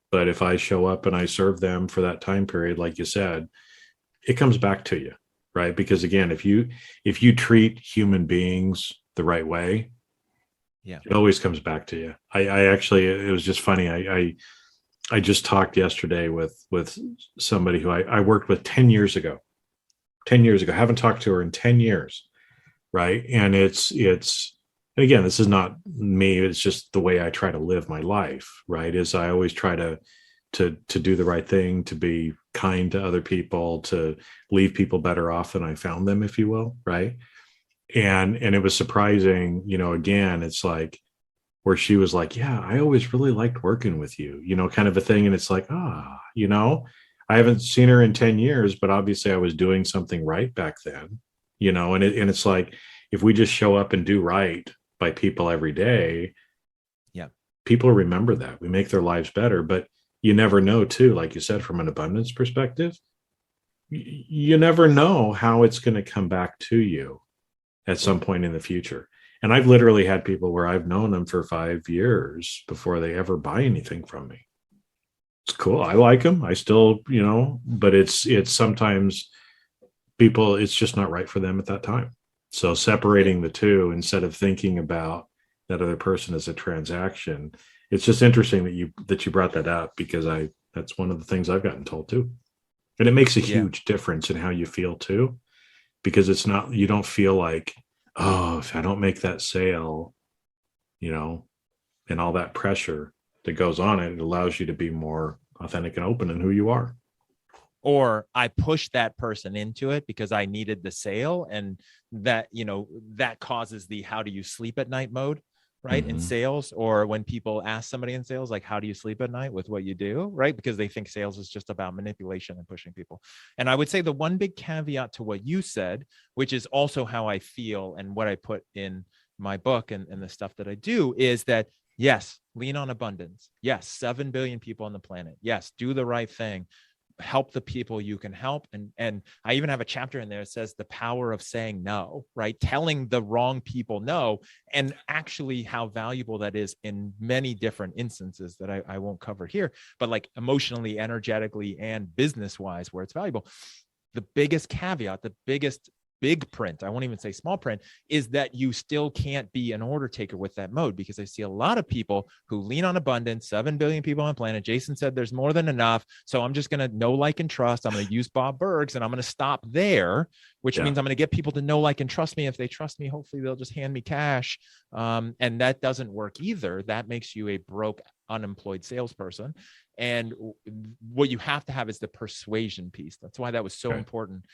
but if I show up and I serve them for that time period, like you said, it comes back to you. Right. Because again, if you treat human beings the right way, yeah, it always comes back to you. I actually, it was just funny. I just talked yesterday with somebody who I worked with 10 years ago. 10 years ago. I haven't talked to her in 10 years. Right. And it's again, this is not me. It's just the way I try to live my life. Right. Is I always try to do the right thing, to be kind to other people, to leave people better off than I found them, if you will. Right. And it was surprising, again, it's like where she was like, yeah, I always really liked working with you, kind of a thing. And it's like, I haven't seen her in 10 years, but obviously I was doing something right back then, and it's like, if we just show up and do right by people every day, yeah, people remember that. We make their lives better. But you never know too, like you said, from an abundance perspective, you never know how it's going to come back to you at some point in the future. And I've literally had people where I've known them for 5 years before they ever buy anything from me. It's cool. I like them. I still, but it's sometimes people, it's just not right for them at that time. So separating the two instead of thinking about that other person as a transaction, it's just interesting that you brought that up, because that's one of the things I've gotten told too. And it makes a huge difference in how you feel too, because it's not, you don't feel like, oh, if I don't make that sale, and all that pressure that goes on it allows you to be more authentic and open in who you are. Or I pushed that person into it because I needed the sale, and that, that causes the how do you sleep at night mode, right? Mm-hmm. In sales, or when people ask somebody in sales, like, how do you sleep at night with what you do, right? Because they think sales is just about manipulation and pushing people. And I would say the one big caveat to what you said, which is also how I feel and what I put in my book and the stuff that I do, is that, yes, lean on abundance. Yes, 7 billion people on the planet. Yes, do the right thing. help the people you can help. And I even have a chapter in there that says the power of saying no, right? Telling the wrong people no, and actually how valuable that is in many different instances that I won't cover here, but like emotionally, energetically, and business-wise, where it's valuable. The biggest caveat, the biggest big print, I won't even say small print, is that you still can't be an order taker with that mode, because I see a lot of people who lean on abundance. 7 billion people on the planet. Jason said there's more than enough. So I'm just going to know, like, and trust. I'm going to use Bob Berg's and I'm going to stop there, which means I'm going to get people to know, like, and trust me. If they trust me, hopefully they'll just hand me cash. And that doesn't work either. That makes you a broke, unemployed salesperson. And what you have to have is the persuasion piece. That's why that was so important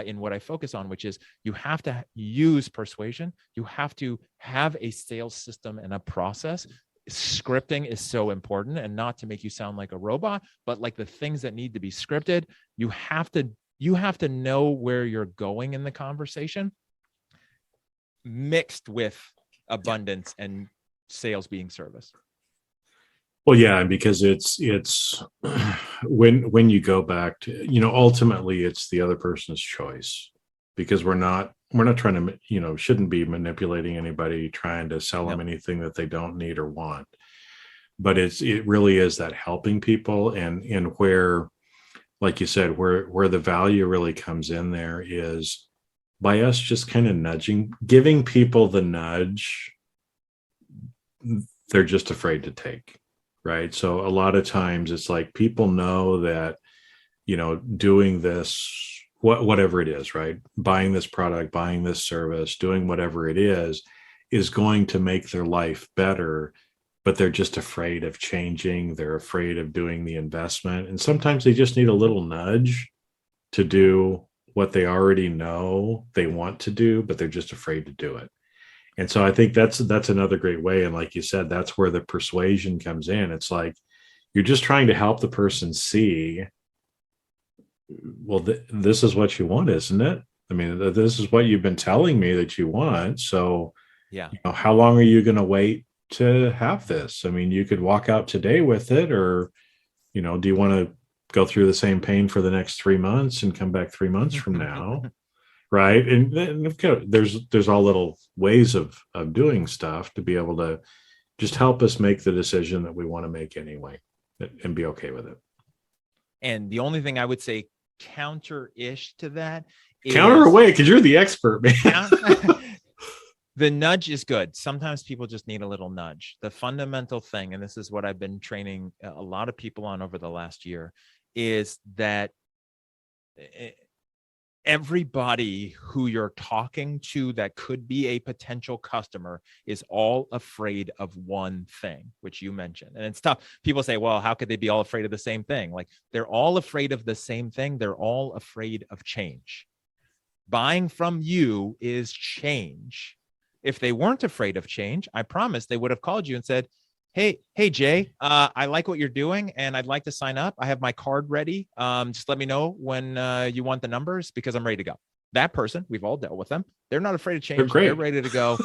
in what I focus on, which is you have to use persuasion. You have to have a sales system and a process. Scripting is so important, and not to make you sound like a robot, but like the things that need to be scripted, you have to know where you're going in the conversation, mixed with abundance and sales being service. Well, yeah, because it's when you go back to, ultimately it's the other person's choice, because we're not trying to, shouldn't be manipulating anybody, trying to sell them anything that they don't need or want. But it really is that helping people, and where, like you said, where the value really comes in there is by us just kind of giving people the nudge they're just afraid to take. Right. So a lot of times it's like people know that, doing this, whatever it is, right? Buying this product, buying this service, doing whatever it is going to make their life better, but they're just afraid of changing. They're afraid of doing the investment. And sometimes they just need a little nudge to do what they already know they want to do, but they're just afraid to do it. And so I think that's another great way. And like you said, that's where the persuasion comes in. It's like you're just trying to help the person see, well, this is what you want, isn't it? I mean, this is what you've been telling me that you want. So, how long are you going to wait to have this? I mean, you could walk out today with it, or, do you want to go through the same pain for the next 3 months and come back 3 months from now? Right. And there's all little ways of doing stuff to be able to just help us make the decision that we want to make anyway, and be okay with it. And the only thing I would say counter-ish to that is counter away, because you're the expert, man. The nudge is good. Sometimes people just need a little nudge. The fundamental thing, and this is what I've been training a lot of people on over the last year, is that everybody who you're talking to that could be a potential customer is all afraid of one thing, which you mentioned. And it's tough. People say, well, how could they be all afraid of the same thing? Like, they're all afraid of the same thing. They're all afraid of change. Buying from you is change. If they weren't afraid of change, I promise they would have called you and said, Hey, Jay, I like what you're doing and I'd like to sign up. I have my card ready. Just let me know when you want the numbers, because I'm ready to go. That person, we've all dealt with them. They're not afraid of change. They're ready to go.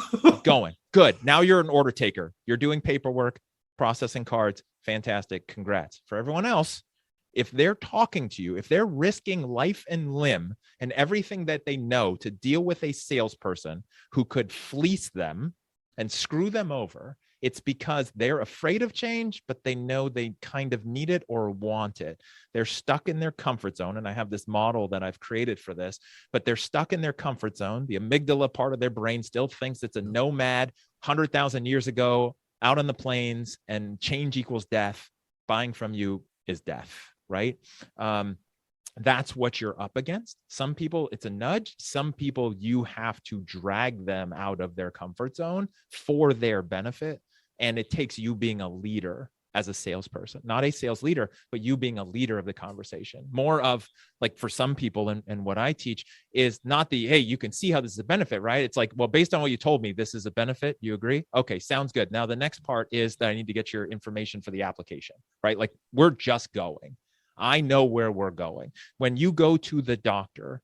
Going. Good. Now you're an order taker. You're doing paperwork, processing cards. Fantastic. Congrats. For everyone else, if they're talking to you, if they're risking life and limb and everything that they know to deal with a salesperson who could fleece them and screw them over, it's because they're afraid of change, but they know they kind of need it or want it. They're stuck in their comfort zone. And I have this model that I've created for this, but they're stuck in their comfort zone. The amygdala part of their brain still thinks it's a nomad 100,000 years ago out on the plains, and change equals death. Buying from you is death, right? That's what you're up against. Some people, it's a nudge. Some people, you have to drag them out of their comfort zone for their benefit. And it takes you being a leader as a salesperson, not a sales leader, but you being a leader of the conversation. More of, like, for some people, and what I teach is not the, hey, you can see how this is a benefit, right? It's like, well, based on what you told me, this is a benefit. You agree? Okay, sounds good. Now the next part is that I need to get your information for the application, right? Like, we're just going. I know where we're going. When you go to the doctor,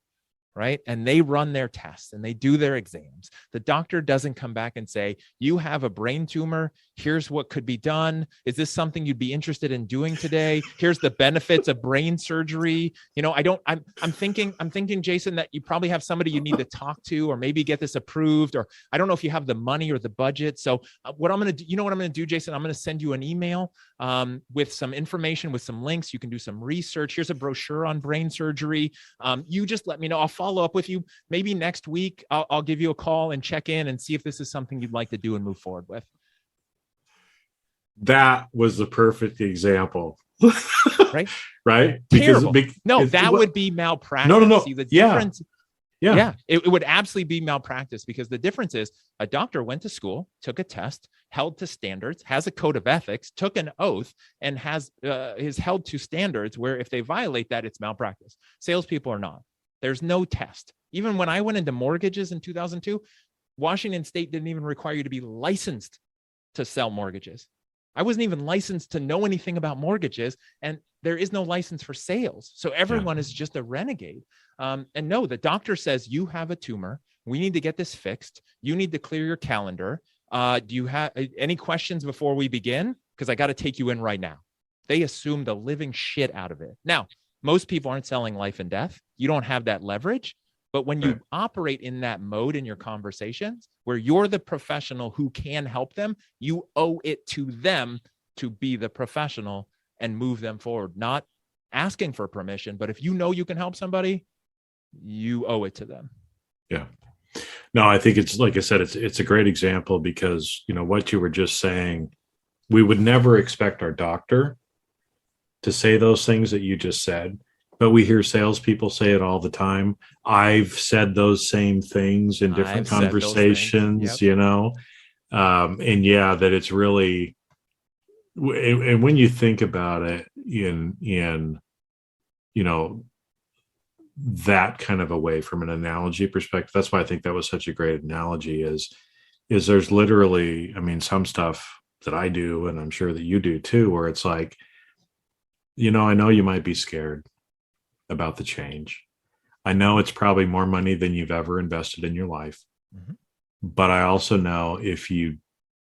right? And they run their tests and they do their exams. The doctor doesn't come back and say, you have a brain tumor. Here's what could be done. Is this something you'd be interested in doing today? Here's the benefits of brain surgery. I'm thinking, Jason, that you probably have somebody you need to talk to, or maybe get this approved, or I don't know if you have the money or the budget. So what I'm going to do, what I'm going to do, Jason, I'm going to send you an email with some information, with some links. You can do some research. Here's a brochure on brain surgery. You just let me know. I'll follow up with you maybe next week. I'll give you a call and check in and see if this is something you'd like to do and move forward with. That was the perfect example. Right? Right? Terrible. That would be malpractice. No. See, the difference. Yeah. It would absolutely be malpractice, because the difference is a doctor went to school, took a test, held to standards, has a code of ethics, took an oath, and is held to standards where if they violate that, it's malpractice. Salespeople are not. There's no test. Even when I went into mortgages in 2002, Washington State didn't even require you to be licensed to sell mortgages. I wasn't even licensed to know anything about mortgages, and there is no license for sales. So everyone is just a renegade. And no, the doctor says, you have a tumor. We need to get this fixed. You need to clear your calendar. Do you have any questions before we begin? Because I got to take you in right now. They assume the living shit out of it. Now, most people aren't selling life and death. You don't have that leverage. But when you operate in that mode in your conversations, where you're the professional who can help them, you owe it to them to be the professional and move them forward, not asking for permission. But if you know you can help somebody, you owe it to them. Yeah. No, I think it's, like I said, it's a great example, because, what you were just saying, we would never expect our doctor to say those things that you just said, but we hear salespeople say it all the time. I've said those same things in different conversations, that it's really, and when you think about it in that kind of a way, from an analogy perspective, that's why I think that was such a great analogy, is there's literally, some stuff that I do, and I'm sure that you do too, where it's like, I know you might be scared about the change. I know it's probably more money than you've ever invested in your life. Mm-hmm. But I also know if you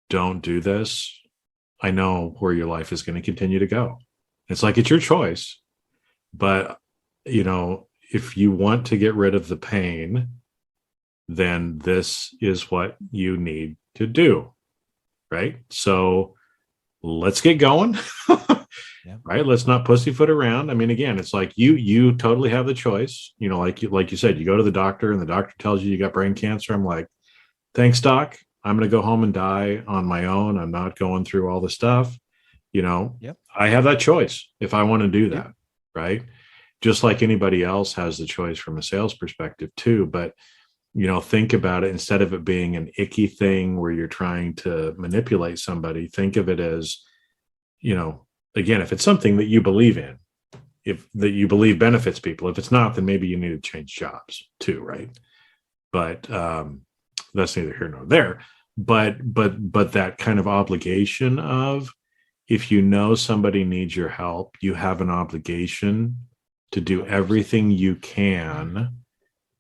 don't do this, I know where your life is going to continue to go. It's like, it's your choice. But, if you want to get rid of the pain, then this is what you need to do. Right? So let's get going. Right. Let's not pussyfoot around. Again, it's like you totally have the choice. Like you said, you go to the doctor and the doctor tells you got brain cancer. I'm like, thanks, doc. I'm going to go home and die on my own. I'm not going through all the stuff. I have that choice if I want to do that. Right. Just like anybody else has the choice from a sales perspective too. But, think about it, instead of it being an icky thing where you're trying to manipulate somebody, think of it as, again, if it's something that you believe in, that you believe benefits people. If it's not, then maybe you need to change jobs too, right? But that's neither here nor there. But that kind of obligation of, if you know somebody needs your help, you have an obligation to do everything you can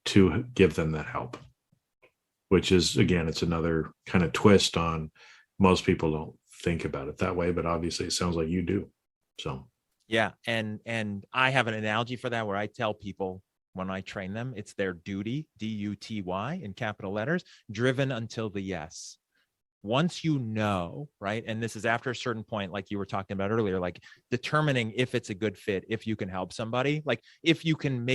to give them that help. Which is, again, it's another kind of twist on, most people don't think about it that way, but obviously it sounds like you do. So yeah, and I have an analogy for that, where I tell people when I train them, it's their duty, DUTY in capital letters, driven until the yes. Once you know, right, and this is after a certain point, like you were talking about earlier, like determining if it's a good fit, if you can help somebody, like if you can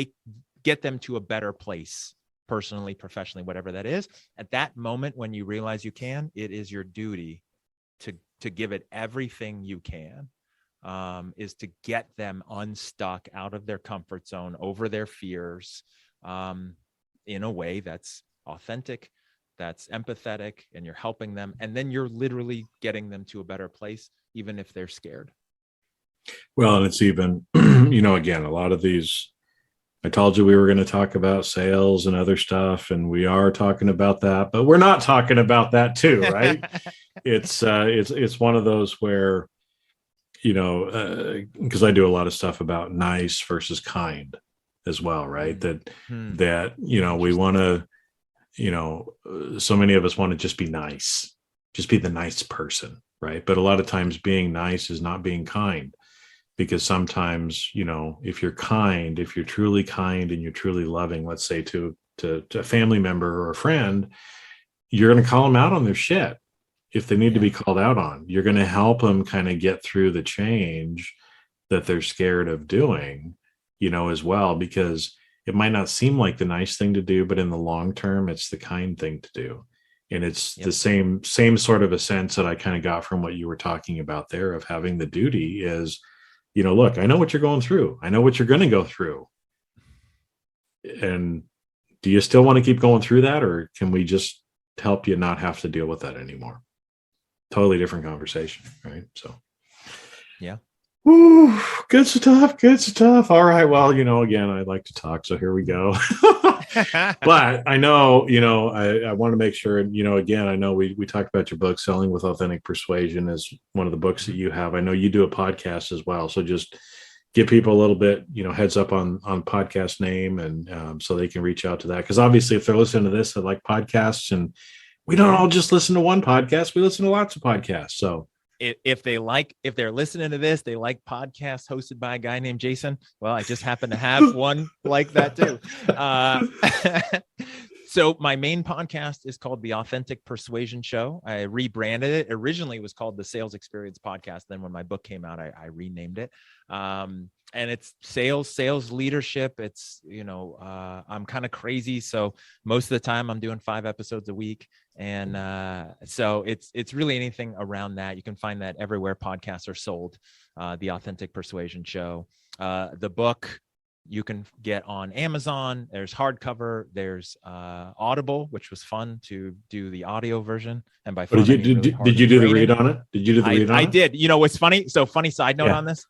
get them to a better place, personally, professionally, whatever that is. At that moment, when you realize you can, it is your duty to give it everything you can, is to get them unstuck out of their comfort zone, over their fears, in a way that's authentic, that's empathetic, and you're helping them. And then you're literally getting them to a better place, even if they're scared. Well, and it's even, again, a lot of these, I told you we were going to talk about sales and other stuff, and we are talking about that, but we're not talking about that too, right? It's one of those where, because I do a lot of stuff about nice versus kind, as well, right? Hmm. That, we want to, so many of us want to just be nice, just be the nice person, right? But a lot of times being nice is not being kind, because sometimes, if you're kind, if you're truly kind and you're truly loving, let's say to a family member or a friend, you're going to call them out on their shit if they need to be called out on. You're going to help them kind of get through the change that they're scared of doing, as well, because it might not seem like the nice thing to do, but in the long term, it's the kind thing to do. And it's the same sort of a sense that I kind of got from what you were talking about there, of having the duty is, look, I know what you're going through. I know what you're going to go through. And do you still want to keep going through that, or can we just help you not have to deal with that anymore? Totally different conversation, right? So, yeah. Woo, good stuff. All right. Well, again, I like to talk, so here we go. But I know, I want to make sure, again, I know we talked about your book, Selling with Authentic Persuasion, is one of the books that you have. I know you do a podcast as well. So just give people a little bit, heads up on podcast name, and so they can reach out to that. Because obviously, if they're listening to this, they like podcasts, and we don't all just listen to one podcast. We listen to lots of podcasts. So if they're listening to this, they like podcasts hosted by a guy named Jason. Well, I just happen to have one like that too. So my main podcast is called The Authentic Persuasion Show. I rebranded it. Originally, it was called the Sales Experience Podcast. Then when my book came out, I renamed it. And it's sales leadership. It's, I'm kind of crazy. So most of the time I'm doing 5 episodes a week. And so it's really anything around that. You can find that everywhere podcasts are sold. The Authentic Persuasion Show. The book you can get on Amazon. There's hardcover. There's Audible, which was fun to do the audio version. And by fun, did you do the read on it? Did you do the read on it? I did. What's funny? So funny side note on this.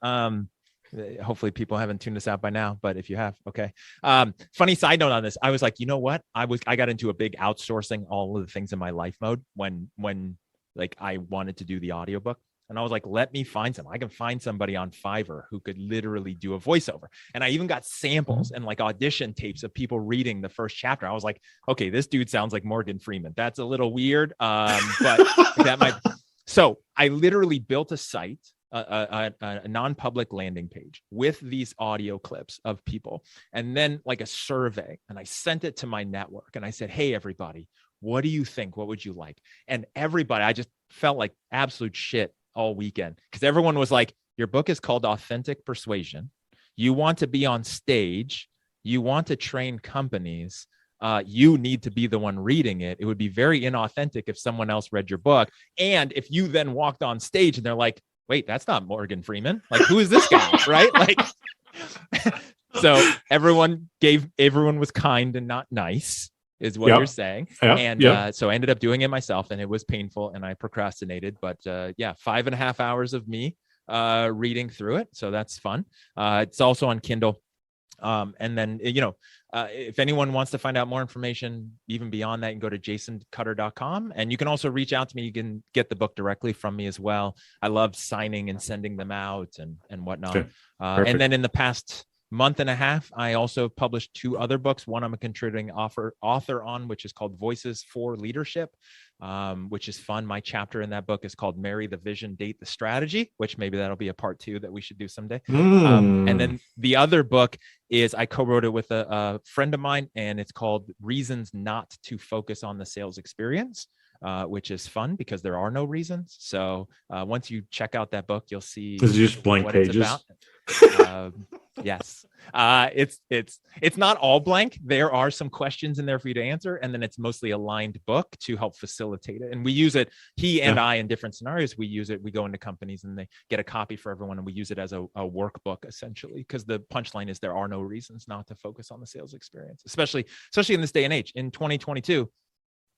Hopefully people haven't tuned this out by now, but if you have, okay. Funny side note on this. I was like, you know what? I got into a big outsourcing all of the things in my life mode when like I wanted to do the audiobook. And I was like, let me find some. I can find somebody on Fiverr who could literally do a voiceover. And I even got samples and like audition tapes of people reading the first chapter. I was like, okay, this dude sounds like Morgan Freeman. That's a little weird, but that might. So I literally built a site, a non-public landing page with these audio clips of people, and then like a survey. And I sent it to my network and I said, hey, everybody, what do you think? What would you like? And everybody, I just felt like absolute shit all weekend, because everyone was like, your book is called Authentic Persuasion. You want to be on stage. You want to train companies. You need to be the one reading it. It would be very inauthentic if someone else read your book. And if you then walked on stage and they're like, wait, that's not Morgan Freeman. Like, who is this guy? Right? Like, so everyone was kind and not nice, is what you're saying. So I ended up doing it myself, and it was painful and I procrastinated, but 5.5 hours of me reading through it. So that's fun. It's also on Kindle. And then, if anyone wants to find out more information, even beyond that, you can go to jasoncutter.com, and you can also reach out to me. You can get the book directly from me as well. I love signing and sending them out and whatnot. Okay. And then in the past month and a half, I also published 2 other books. One I'm a contributing author on, which is called Voices for Leadership, which is fun. My chapter in that book is called Marry the Vision, Date the Strategy, which maybe that'll be a part 2 that we should do someday. And then the other book is I co-wrote it with a friend of mine, and it's called Reasons Not to Focus on the Sales Experience, which is fun because there are no reasons. So once you check out that book, you'll see it's just blank what pages. It's about. Yes. It's not all blank. There are some questions in there for you to answer. And then it's mostly a lined book to help facilitate it. And we use it, he and I, in different scenarios, we use it. We go into companies and they get a copy for everyone, and we use it as a workbook, essentially, because the punchline is there are no reasons not to focus on the sales experience, especially in this day and age. In 2022,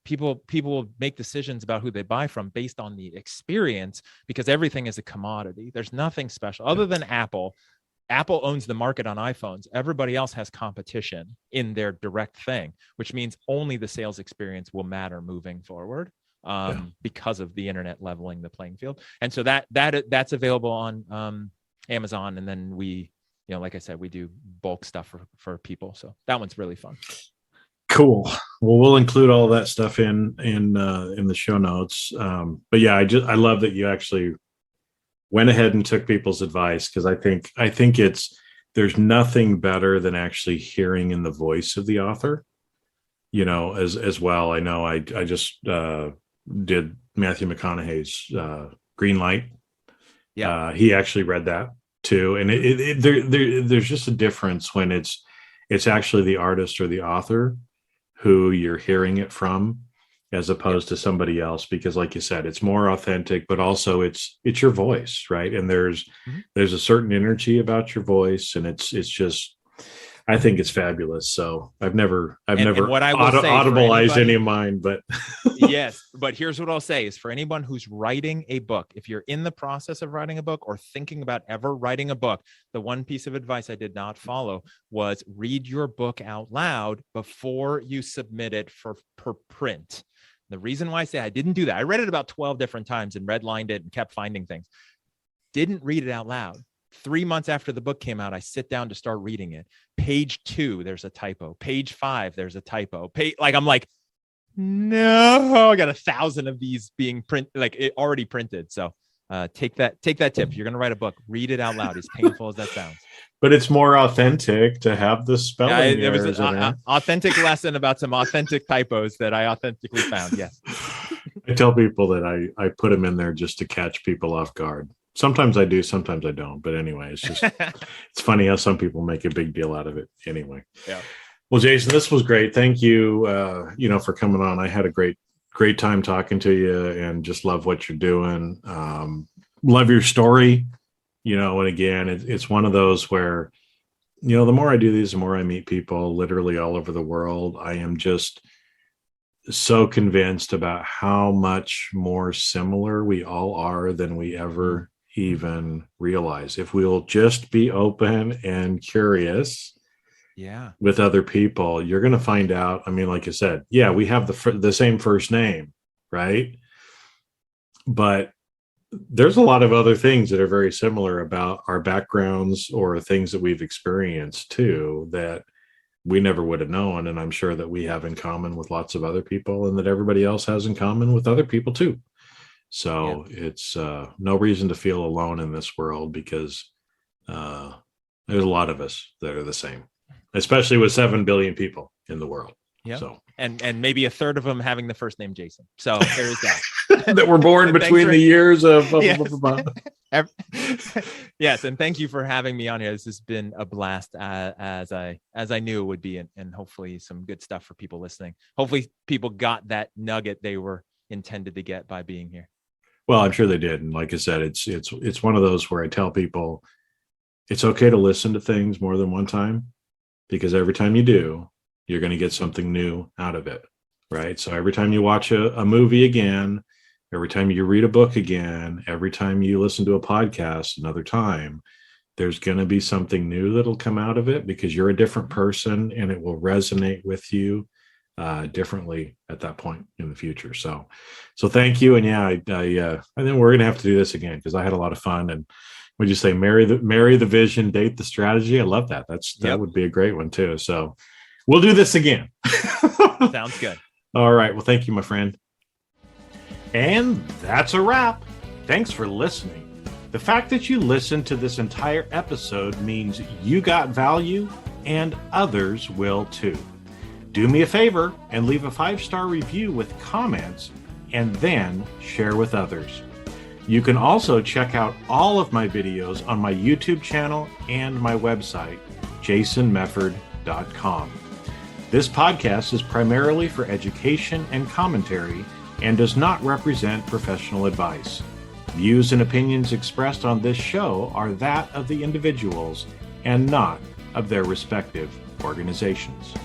people will make decisions about who they buy from based on the experience, because everything is a commodity. There's nothing special other than Apple. Apple owns the market on iPhones. Everybody else has competition in their direct thing, which means only the sales experience will matter moving forward, because of the internet leveling the playing field. And so that's available on Amazon. And then we like I said, we do bulk stuff for people. So that one's really fun. Cool. Well, we'll include all that stuff in the show notes. But yeah, I love that you actually went ahead and took people's advice, because I think there's nothing better than actually hearing in the voice of the author, as well. I know I just did Matthew McConaughey's Green Light. Yeah. He actually read that too. And there's just a difference when it's actually the artist or the author who you're hearing it from, as opposed to somebody else, because like you said, it's more authentic, but also it's your voice, right? And there's a certain energy about your voice, and it's just, I think it's fabulous. So I've never what I will say audibleized any of mine, but yes, but here's what I'll say is, for anyone who's writing a book, if you're in the process of writing a book or thinking about ever writing a book, the one piece of advice I did not follow was read your book out loud before you submit it for print. The reason why I say I didn't do that, I read it about 12 different times and redlined it and kept finding things. Didn't read it out loud. 3 months after the book came out, I sit down to start reading it. Page 2, there's a typo. Page 5, there's a typo. I'm like, no, I got 1,000 of these being already printed. So take that tip. If you're going to write a book, read it out loud, as painful as that sounds. But it's more authentic to have the spelling It was errors an authentic lesson about some authentic typos that I authentically found. Yes. I tell people that I put them in there just to catch people off guard. Sometimes I do, sometimes I don't. But anyway, it's just, it's funny how some people make a big deal out of it anyway. Yeah. Well, Jason, this was great. Thank you, for coming on. I had a great time talking to you, and just love what you're doing. Love your story, and again, it's one of those where, the more I do these, the more I meet people literally all over the world. I am just so convinced about how much more similar we all are than we ever even realize. If we'll just be open and curious with other people, you're going to find out. I mean, like I said, we have the same first name, right? But there's a lot of other things that are very similar about our backgrounds or things that we've experienced too, that we never would have known. And I'm sure that we have in common with lots of other people, and that everybody else has in common with other people too. So it's no reason to feel alone in this world, because there's a lot of us that are the same, especially with 7 billion people in the world. Yeah. So and maybe a third of them having the first name Jason. So there is that. That were born between the years of yes, and thank you for having me on here. This has been a blast, as I knew it would be, and hopefully some good stuff for people listening. Hopefully people got that nugget they were intended to get by being here. Well, I'm sure they did. And like I said, it's one of those where I tell people it's okay to listen to things more than one time, because every time you do, you're going to get something new out of it, right? So every time you watch a movie again, every time you read a book again, every time you listen to a podcast another time, there's going to be something new that'll come out of it, because you're a different person, and it will resonate with you differently at that point in the future. So thank you. And I think we're going to have to do this again, because I had a lot of fun. And would you say marry the vision, date the strategy? I love that. That would be a great one too. So we'll do this again. Sounds good. All right. Well, thank you, my friend. And that's a wrap. Thanks for listening. The fact that you listened to this entire episode means you got value, and others will too. Do me a favor and leave a 5-star review with comments, and then share with others. You can also check out all of my videos on my YouTube channel and my website, jasonmefford.com. This podcast is primarily for education and commentary, and does not represent professional advice. Views and opinions expressed on this show are that of the individuals, and not of their respective organizations.